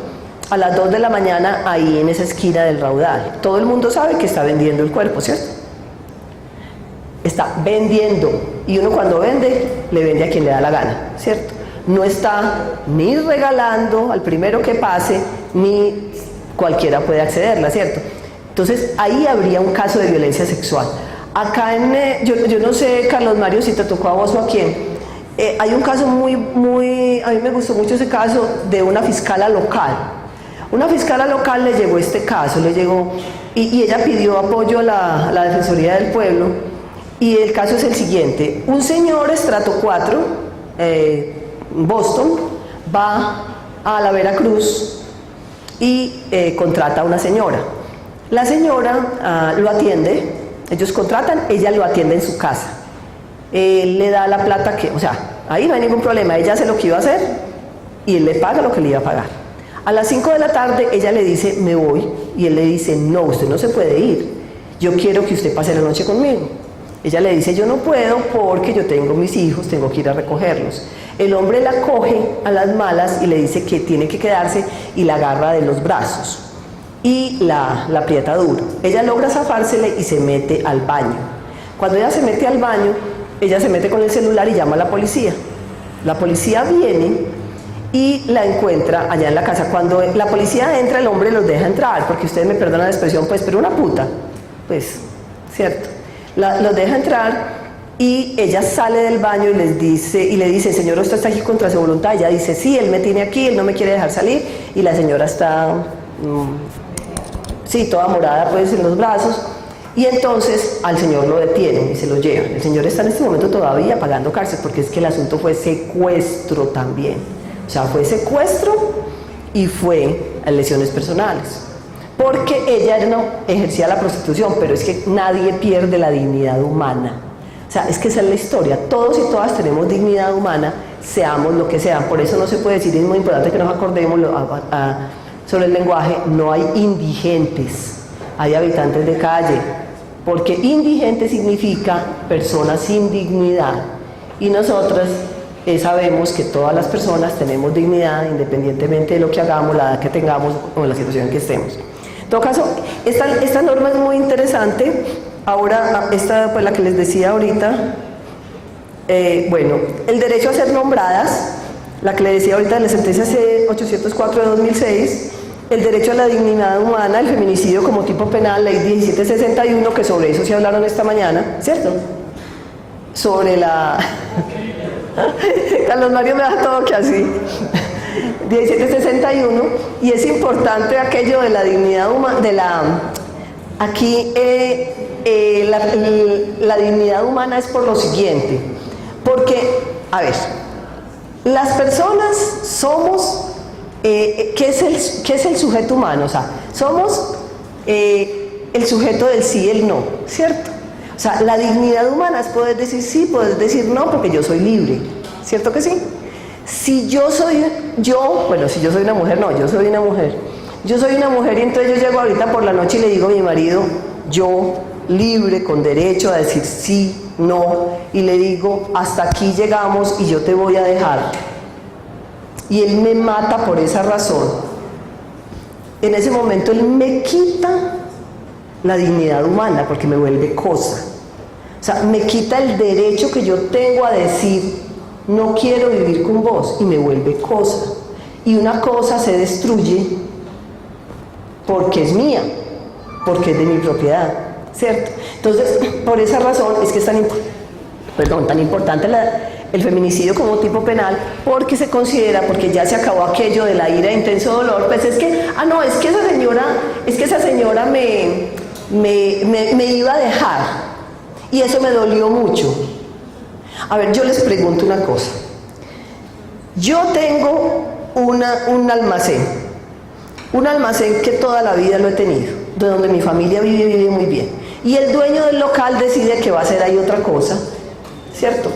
a las 2 de la mañana ahí en esa esquina del Raudal. Todo el mundo sabe que está vendiendo el cuerpo, ¿cierto? Está vendiendo, y uno cuando vende, le vende a quien le da la gana, ¿cierto? No está ni regalando al primero que pase, ni cualquiera puede accederla, ¿cierto? Entonces ahí habría un caso de violencia sexual. Acá yo no sé, Carlos Mario, si te tocó a vos o a quién, hay un caso a mí me gustó mucho ese caso de una fiscala local. Una fiscala local le llegó este caso, y ella pidió apoyo a la Defensoría del Pueblo. Y el caso es el siguiente: un señor estrato 4, Boston, va a la Veracruz y contrata a una señora. La señora lo atiende, ellos contratan, ella lo atiende en su casa. Él le da la plata o sea, ahí no hay ningún problema, ella hace lo que iba a hacer y él le paga lo que le iba a pagar. A las 5 de la tarde ella le dice: me voy, y él le dice: no, usted no se puede ir, yo quiero que usted pase la noche conmigo. Ella le dice: yo no puedo porque yo tengo mis hijos, tengo que ir a recogerlos. El hombre la coge a las malas y le dice que tiene que quedarse y la agarra de los brazos y la aprieta duro. Ella logra zafársele y se mete al baño. Cuando ella se mete al baño, ella se mete con el celular y llama a la policía. La policía viene y la encuentra allá en la casa. Cuando la policía entra, el hombre los deja entrar, porque ustedes me perdonan la expresión, pues, pero una puta, pues, ¿cierto? Los deja entrar y ella sale del baño y le dice: señor, ¿usted está aquí contra su voluntad? Ella dice: sí, él me tiene aquí, él no me quiere dejar salir. Y la señora está, sí, toda morada pues en los brazos. Y entonces al señor lo detienen y se lo llevan. El señor está en este momento todavía pagando cárcel, porque es que el asunto fue secuestro también. O sea, fue secuestro y fue lesiones personales. Porque ella no ejercía la prostitución, pero es que nadie pierde la dignidad humana. O sea, es que esa es la historia. Todos y todas tenemos dignidad humana, seamos lo que sean. Por eso no se puede decir, es muy importante que nos acordemos sobre el lenguaje, no hay indigentes, hay habitantes de calle. Porque indigente significa personas sin dignidad. Y nosotras sabemos que todas las personas tenemos dignidad, independientemente de lo que hagamos, la edad que tengamos o la situación en que estemos. En todo caso, esta norma es muy interesante. Ahora, esta, pues la que les decía ahorita, bueno, el derecho a ser nombradas, la que les decía ahorita de la sentencia C804 de 2006, el derecho a la dignidad humana, el feminicidio como tipo penal, ley 1761, que sobre eso se hablaron esta mañana, ¿cierto? Sobre la... Carlos Mario me da todo que así. 1761, y es importante aquello de la dignidad humana, aquí la dignidad humana es por lo siguiente, porque, a ver, las personas somos, ¿qué es el sujeto humano? O sea, somos el sujeto del sí y el no, ¿cierto? O sea, la dignidad humana es poder decir sí, poder decir no, porque yo soy libre, ¿cierto que sí? Si yo soy una mujer, no, yo soy una mujer. Yo soy una mujer y entonces yo llego ahorita por la noche y le digo a mi marido, yo, libre, con derecho a decir sí, no, y le digo, hasta aquí llegamos y yo te voy a dejar. Y él me mata por esa razón. En ese momento él me quita la dignidad humana porque me vuelve cosa. O sea, me quita el derecho que yo tengo a decir, no quiero vivir con vos, y me vuelve cosa. Y una cosa se destruye porque es mía, porque es de mi propiedad, ¿cierto? Entonces, por esa razón es que es tan importante el feminicidio como tipo penal, porque se considera, porque ya se acabó aquello de la ira de intenso dolor, pues es que esa señora me iba a dejar, y eso me dolió mucho. A ver, yo les pregunto una cosa. Yo tengo un almacén que toda la vida lo he tenido, de donde mi familia vive muy bien. Y el dueño del local decide que va a hacer ahí otra cosa, ¿cierto?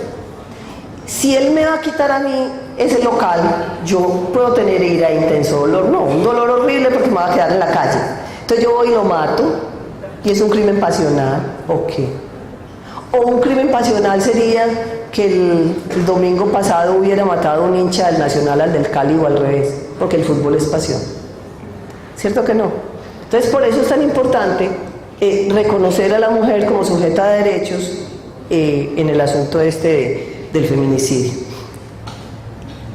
Si él me va a quitar a mí ese local, yo puedo tener ira e intenso dolor. No, un dolor horrible porque me va a quedar en la calle. Entonces yo voy y lo mato, y es un crimen pasional, ¿o qué? O un crimen pasional sería que el domingo pasado hubiera matado a un hincha del Nacional al del Cali o al revés, porque el fútbol es pasión. ¿Cierto que no? Entonces por eso es tan importante reconocer a la mujer como sujeta de derechos en el asunto del feminicidio.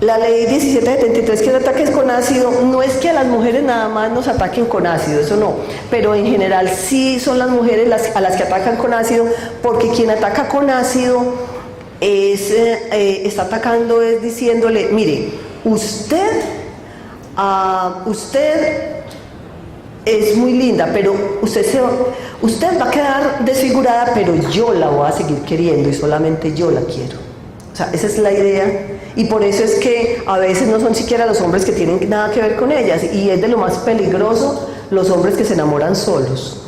La ley 1773, que es ataques con ácido, no es que a las mujeres nada más nos ataquen con ácido, eso no, pero en general sí son las mujeres a las que atacan con ácido, porque quien ataca con ácido está atacando, es diciéndole, mire, usted es muy linda, pero usted va a quedar desfigurada, pero yo la voy a seguir queriendo y solamente yo la quiero. O sea, esa es la idea, y por eso es que a veces no son siquiera los hombres que tienen nada que ver con ellas, y es de lo más peligroso los hombres que se enamoran solos.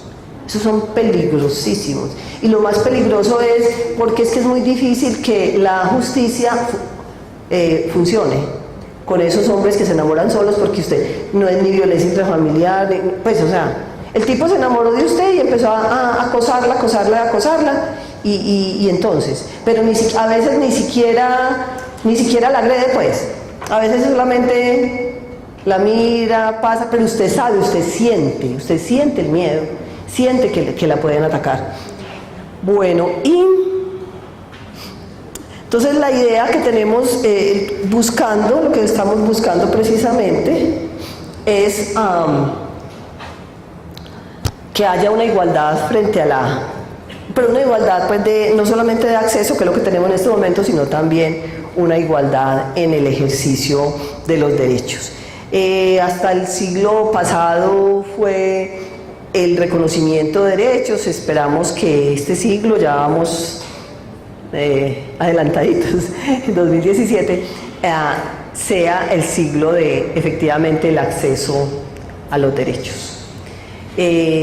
Esos son peligrosísimos. Y lo más peligroso es porque es que es muy difícil que la justicia funcione con esos hombres que se enamoran solos, porque usted no es ni violencia intrafamiliar, pues o sea, el tipo se enamoró de usted y empezó a acosarla, y entonces, pero a veces ni siquiera la agrede, pues, a veces solamente la mira, pasa, pero usted sabe, usted siente el miedo, siente que la pueden atacar. Bueno, y entonces la idea que tenemos lo que estamos buscando precisamente es que haya una igualdad pero una igualdad pues no solamente de acceso, que es lo que tenemos en este momento, sino también una igualdad en el ejercicio de los derechos. Hasta el siglo pasado fue el reconocimiento de derechos, esperamos que este siglo, ya vamos adelantaditos, en 2017, sea el siglo de efectivamente el acceso a los derechos.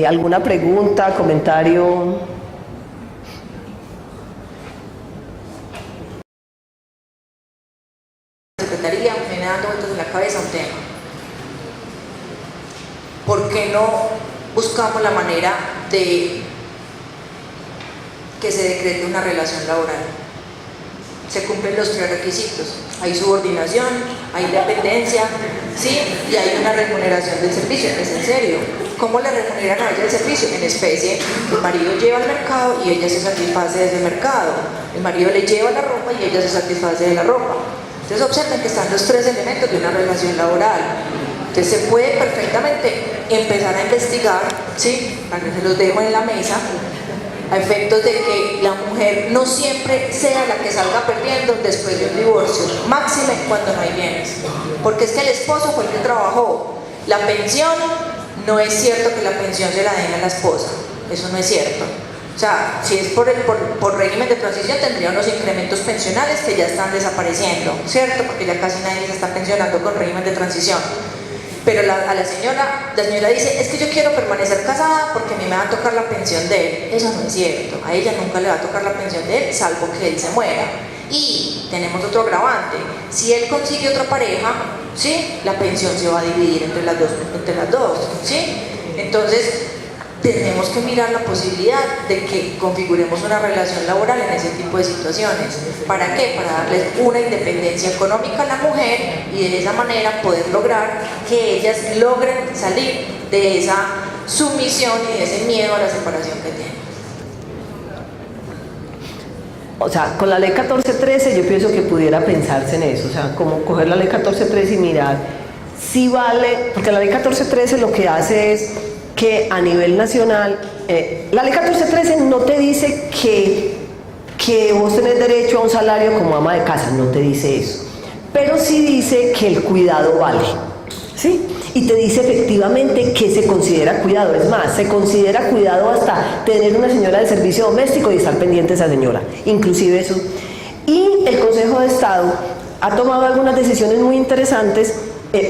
¿Alguna pregunta, comentario? Secretaría, me viene dando vueltas en la cabeza un tema. ¿Por qué no buscamos la manera de que se decrete una relación laboral? Se cumplen los 3 requisitos: hay subordinación, hay dependencia, ¿sí? Y hay una remuneración del servicio. Es en serio. ¿Cómo le remuneran a ella el servicio? En especie. El marido lleva al mercado y ella se satisface de ese mercado. El marido le lleva la ropa y ella se satisface de la ropa. Entonces observen que están los 3 elementos de una relación laboral. Entonces se puede perfectamente empezar a investigar, ¿sí? Para que se los dejo en la mesa, a efectos de que la mujer no siempre sea la que salga perdiendo después de un divorcio, máxime cuando no hay bienes, porque es que el esposo fue el que trabajó. La pensión, no es cierto que la pensión se la den a la esposa, eso no es cierto. O sea, si es por régimen de transición, tendría unos incrementos pensionales que ya están desapareciendo, ¿cierto? Porque ya casi nadie se está pensionando con régimen de transición. Pero la señora dice, es que yo quiero permanecer casada porque a mí me va a tocar la pensión de él. Eso no es cierto, a ella nunca le va a tocar la pensión de él, salvo que él se muera. Y tenemos otro agravante, si él consigue otra pareja, ¿sí? La pensión se va a dividir entre las dos, ¿sí? Entonces, tenemos que mirar la posibilidad de que configuremos una relación laboral en ese tipo de situaciones. ¿Para qué? Para darles una independencia económica a la mujer y de esa manera poder lograr que ellas logren salir de esa sumisión y de ese miedo a la separación que tienen. O sea, con la ley 1413 yo pienso que pudiera pensarse en eso, o sea, como coger la ley 1413 y mirar si vale, porque la ley 1413 lo que hace es que a nivel nacional, la ley 1413 no te dice que vos tenés derecho a un salario como ama de casa, no te dice eso, pero sí dice que el cuidado vale, ¿sí? Y te dice efectivamente que se considera cuidado, es más, se considera cuidado hasta tener una señora de servicio doméstico y estar pendiente de esa señora, inclusive eso. Y el Consejo de Estado ha tomado algunas decisiones muy interesantes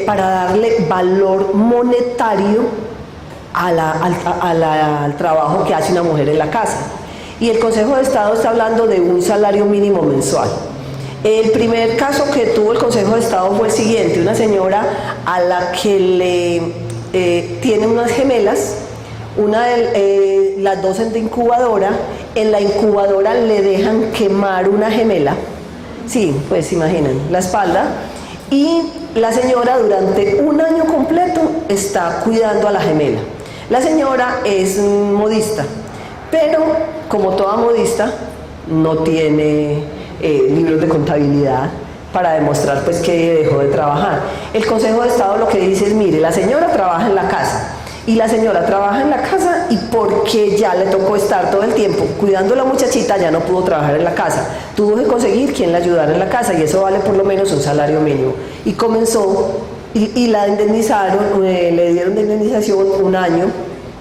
para darle valor monetario al trabajo que hace una mujer en la casa. Y el Consejo de Estado está hablando de un salario mínimo mensual. El primer caso que tuvo el Consejo de Estado fue el siguiente: una señora a la que tiene unas gemelas, las dos en de incubadora, en la incubadora le dejan quemar una gemela, sí, pues imaginen, la espalda, y la señora durante un año completo está cuidando a la gemela. La señora es modista, pero como toda modista no tiene libros de contabilidad para demostrar pues que dejó de trabajar. El Consejo de Estado lo que dice es, mire, la señora trabaja en la casa y la señora trabaja en la casa y porque ya le tocó estar todo el tiempo cuidando a la muchachita, ya no pudo trabajar en la casa, tuvo que conseguir quien la ayudara en la casa y eso vale por lo menos un salario mínimo. Y comenzó y la indemnizaron, le dieron de indemnización un año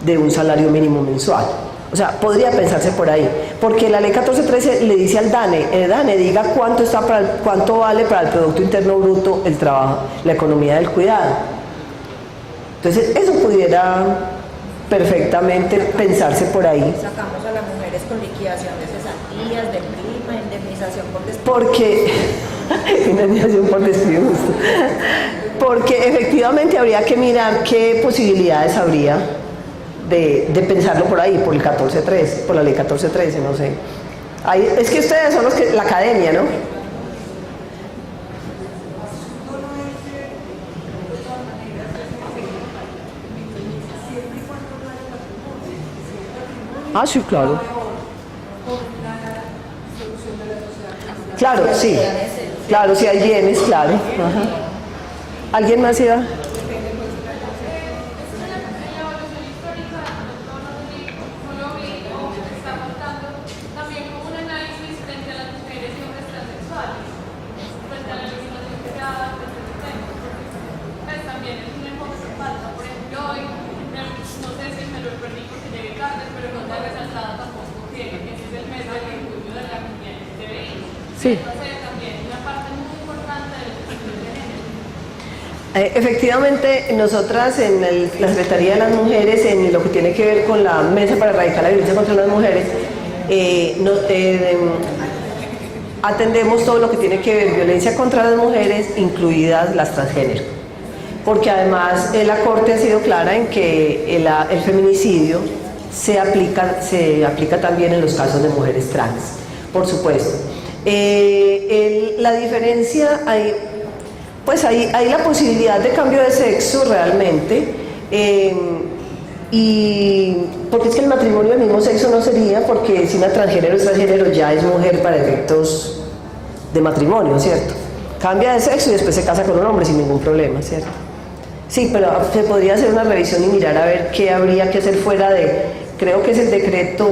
de un salario mínimo mensual. O sea, podría pensarse por ahí, porque la ley 1413 le dice al DANE, diga cuánto vale para el Producto Interno Bruto el trabajo, la economía del cuidado. Entonces, eso pudiera perfectamente pensarse por ahí. Sacamos a las mujeres con liquidación de cesantías, de prima, indemnización por despido. Porque, indemnización por despido, justo. Porque efectivamente habría que mirar qué posibilidades habría de pensarlo por ahí, por el 1413, por la ley 1413, no sé. Ahí, es que ustedes son los que, la academia, ¿no? Ah, sí, claro. Claro, sí. Claro, sí hay bienes, claro. Ajá. ¿Alguien más iba? Sí. Efectivamente, nosotras en la Secretaría de las Mujeres, en lo que tiene que ver con la Mesa para Erradicar la Violencia contra las Mujeres, atendemos todo lo que tiene que ver violencia contra las mujeres, incluidas las transgénero. Porque además la Corte ha sido clara en que el feminicidio se aplica también en los casos de mujeres trans, por supuesto. La diferencia, hay la posibilidad de cambio de sexo realmente, y porque es que el matrimonio del mismo sexo no sería, porque si una transgénero es transgénero ya es mujer para efectos de matrimonio, ¿cierto? Cambia de sexo y después se casa con un hombre sin ningún problema, ¿cierto? Sí, pero se podría hacer una revisión y mirar a ver qué habría que hacer fuera de, creo que es el decreto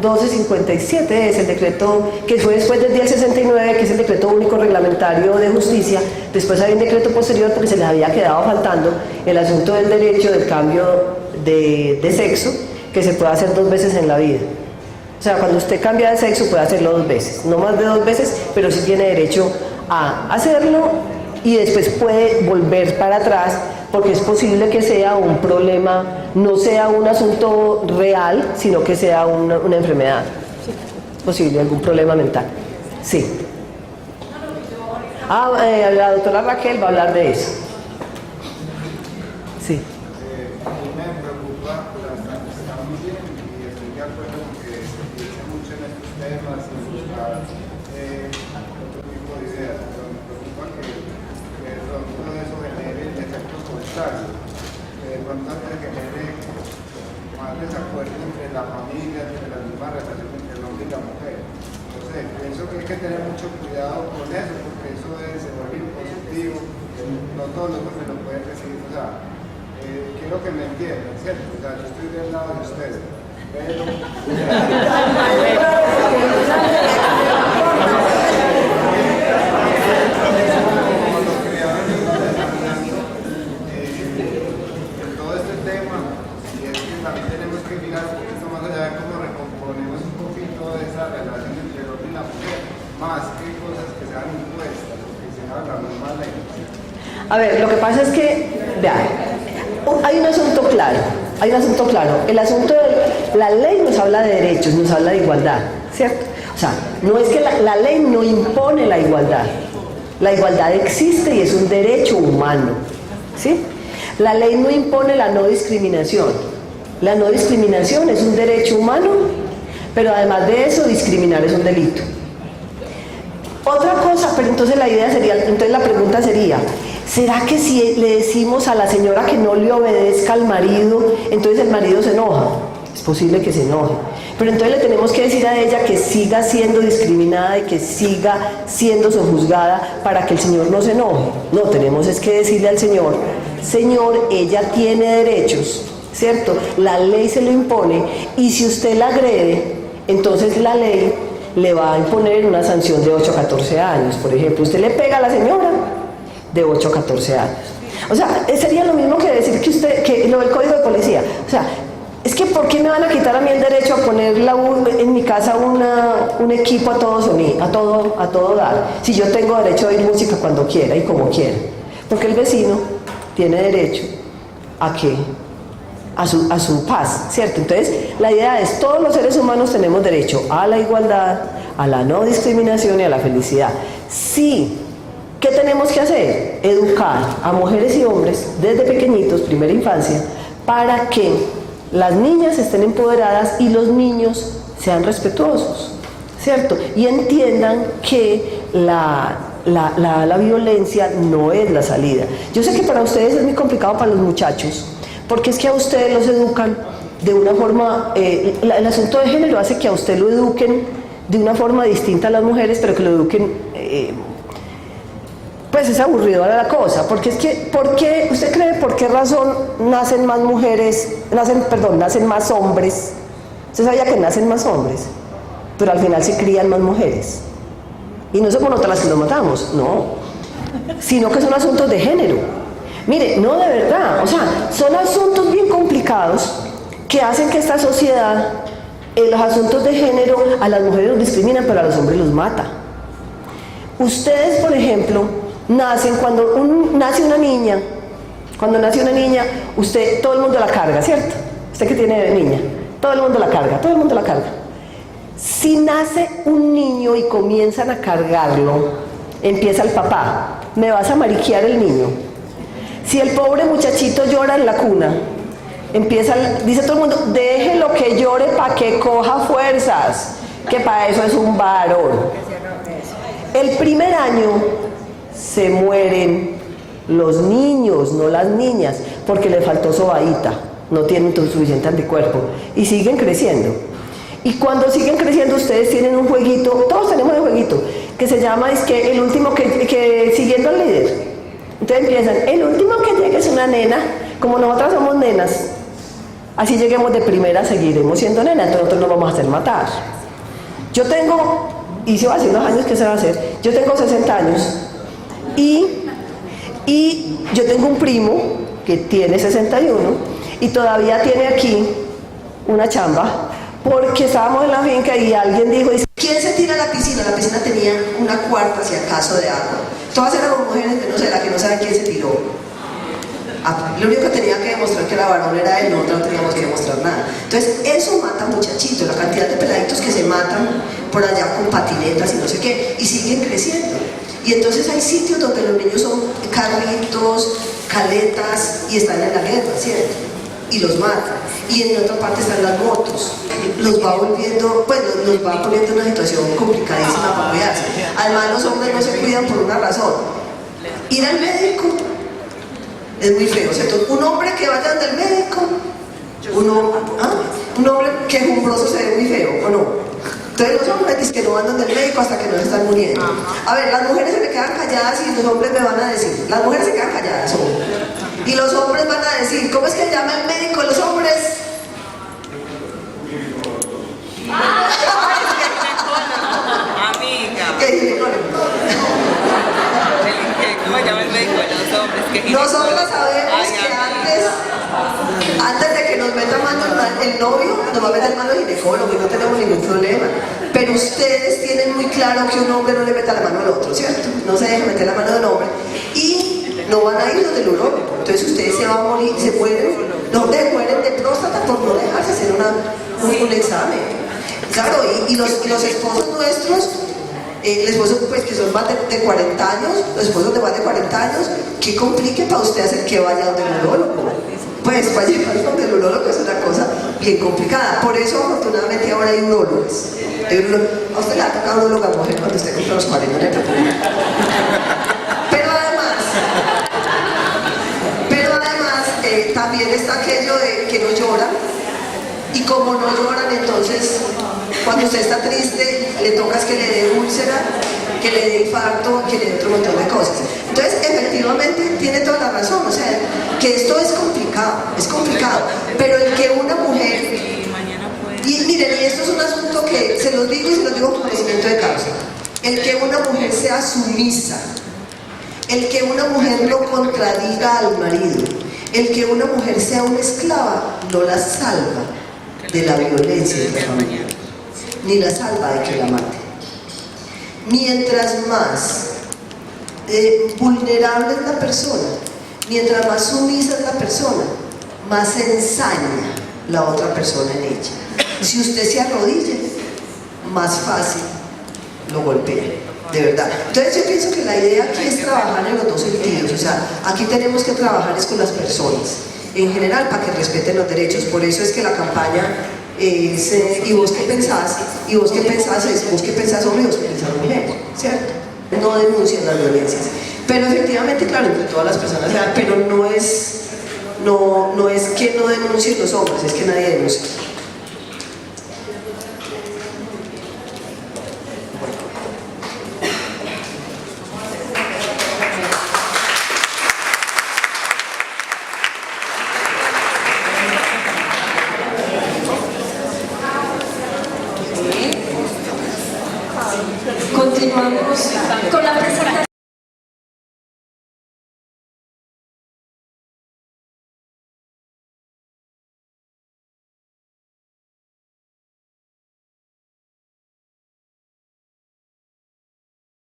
1257, es el decreto que fue después del día 69, que es el decreto único reglamentario de justicia. Después hay un decreto posterior porque se les había quedado faltando el asunto del derecho del cambio de sexo, que se puede hacer 2 veces en la vida. O sea, cuando usted cambia de sexo puede hacerlo 2 veces, no más de 2 veces, pero sí tiene derecho a hacerlo y después puede volver para atrás, porque es posible que sea un problema, no sea un asunto real, sino que sea una enfermedad. Es posible, algún problema mental. Sí. La doctora Raquel va a hablar de eso. Sí. Me preocupa bastante, está muy bien y estoy de acuerdo con que se piense mucho en estos temas y buscar otro tipo de ideas, pero me preocupa que todo eso genere efectos contrarios, que de pronto se genere más desacuerdo entre la familia, entre la misma relación entre el hombre y la mujer. No sé, pienso que hay que tener mucho cuidado con eso, porque eso se vuelve impositivo, no todos los hombres lo pueden recibir, o sea, quiero que me entiendan, ¿cierto? O sea, yo estoy del lado de ustedes, pero... todo este tema, y es que también tenemos que mirar un poquito más allá de cómo recomponemos un poquito de esa relación entre el hombre y la mujer, más que cosas que sean impuestas, que sean la misma ley. A ver, lo que pasa es que, vean, hay un asunto claro, el asunto de la ley nos habla de derechos, nos habla de igualdad, ¿cierto? O sea, no es que la ley no impone la igualdad existe y es un derecho humano, ¿sí? La ley no impone la no discriminación, la no discriminación es un derecho humano, pero además de eso, discriminar es un delito. Otra cosa, pero entonces la pregunta sería, ¿será que si le decimos a la señora que no le obedezca al marido, entonces el marido se enoja? Es posible que se enoje. Pero entonces le tenemos que decir a ella que siga siendo discriminada y que siga siendo sojuzgada para que el señor no se enoje. No, tenemos es que decirle al señor, señor, ella tiene derechos, ¿cierto? La ley se lo impone y si usted la agrede, entonces la ley le va a imponer una sanción de 8 a 14 años. Por ejemplo, usted le pega a la señora, de 8 a 14 años. O sea, sería lo mismo que decir que lo del código de policía. O sea, es que ¿por qué me van a quitar a mí el derecho a poner en mi casa un equipo a todo dar? Si yo tengo derecho a oír música cuando quiera y como quiera. Porque el vecino tiene derecho a su paz, ¿cierto? Entonces, la idea es, todos los seres humanos tenemos derecho a la igualdad, a la no discriminación y a la felicidad. Sí. ¿Qué tenemos que hacer? Educar a mujeres y hombres desde pequeñitos, primera infancia, para que las niñas estén empoderadas y los niños sean respetuosos, ¿cierto? Y entiendan que la violencia no es la salida. Yo sé que para ustedes es muy complicado, para los muchachos, porque es que a ustedes los educan de una forma, el asunto de género hace que a usted lo eduquen de una forma distinta a las mujeres, pero que lo eduquen... pues es aburridora la cosa, porque es que, ¿usted cree por qué razón nacen más nacen más hombres? ¿Usted sabía que nacen más hombres? Pero al final se crían más mujeres. Y no somos nosotras las que nos matamos, no. Sino que son asuntos de género. Mire, no, de verdad, o sea, son asuntos bien complicados que hacen que esta sociedad, en los asuntos de género, a las mujeres los discriminan, pero a los hombres los mata. Ustedes, por ejemplo, cuando nace una niña, todo el mundo la carga, ¿cierto? Usted que tiene niña, todo el mundo la carga. Si nace un niño y comienzan a cargarlo, empieza el papá, me vas a mariquear el niño. Si el pobre muchachito llora en la cuna, dice todo el mundo, déjelo que llore para que coja fuerzas, que para eso es un varón. El primer año se mueren los niños, no las niñas, porque les faltó sobadita, no tienen suficiente anticuerpo y siguen creciendo. Y cuando siguen creciendo, ustedes tienen un jueguito, todos tenemos un jueguito, que se llama, es que el último que siguiendo al líder. Entonces empiezan, el último que llegue es una nena, como nosotras somos nenas, así lleguemos de primera, seguiremos siendo nenas, entonces nosotros nos vamos a hacer matar. Yo tengo, hice hace unos años que se va a hacer, yo tengo 60 años y yo tengo un primo que tiene 61 y todavía tiene aquí una chamba porque estábamos en la finca y alguien dijo, ¿quién se tira a la piscina? La piscina tenía una cuarta, si acaso, de agua. Todas éramos mujeres, no sé, la que no sabe quién se tiró. Lo único que tenía que demostrar que la varón era él, nosotros no teníamos que demostrar nada. Entonces, eso mata muchachitos, la cantidad de peladitos que se matan por allá con patinetas y no sé qué, y siguen creciendo. Y entonces hay sitios donde los niños son carritos, caletas, y están en la guerra, ¿cierto? Y los matan. Y en otra parte están las motos. Los va volviendo, pues los va poniendo en una situación complicadísima para cuidarse. Además, los hombres no se cuidan por una razón. Ir al médico es muy feo, ¿cierto? Un hombre que vaya al médico, un hombre quejumbroso se ve muy feo, ¿o no? Entonces los hombres dicen que no van donde el médico hasta que no se están muriendo. A ver, las mujeres se me quedan calladas y los hombres me van a decir, las mujeres se quedan calladas, y los hombres van a decir, ¿cómo es que llama el médico a los hombres? Amiga. ¿Qué ginecólogo? ¿Cómo llama el médico de los hombres? Nosotros sabemos que antes de que nos meta mano el novio, nos va a meter mano el ginecólogo y no tenemos ningún problema. Pero ustedes tienen muy claro que un hombre no le meta la mano al otro, ¿cierto? No se deja meter la mano del hombre. Y no van a ir donde el urólogo. Entonces ustedes se van a morir, se mueren. Los hombres mueren de próstata por no dejarse hacer un examen. Claro, y los esposos nuestros, el esposo pues que son más de 40 años, los esposos de más de 40 años, que complique para usted hacer que vaya donde el urólogo. Pues para llegar donde el urólogo es una cosa bien complicada. Por eso afortunadamente ahora hay urólogos. A usted le ha tocado uróloga mujer cuando usted compra los 40, no le preocupe. Pero además también está aquello de que no lloran. Y como no lloran, entonces cuando usted está triste, le toca es que le dé úlcera, que le dé infarto, que le dé otro montón de cosas. Entonces, efectivamente, tiene toda la razón, o sea, que esto es complicado, pero el que una mujer, y miren, y esto es un asunto que se los digo y se los digo con conocimiento de causa, el que una mujer sea sumisa, el que una mujer no contradiga al marido, el que una mujer sea una esclava, no la salva de la violencia de la familia, ni la salva de que la mate. Mientras más vulnerable es la persona, mientras más sumisa es la persona, más se ensaña la otra persona en ella. Si usted se arrodilla, más fácil lo golpea, de verdad. Entonces yo pienso que la idea aquí es trabajar en los dos sentidos, o sea, aquí tenemos que trabajar es con las personas, en general, para que respeten los derechos. Por eso es que la campaña es ¿y vos qué pensás? ¿Y vos qué pensás? Es ¿vos qué pensás hombre? ¿Y vos qué pensás mujer? ¿Cierto? No denuncian las violencias. Pero efectivamente, claro, entre todas las personas, pero no es que no denuncien los hombres, es que nadie denuncia. Continuamos con la presentación.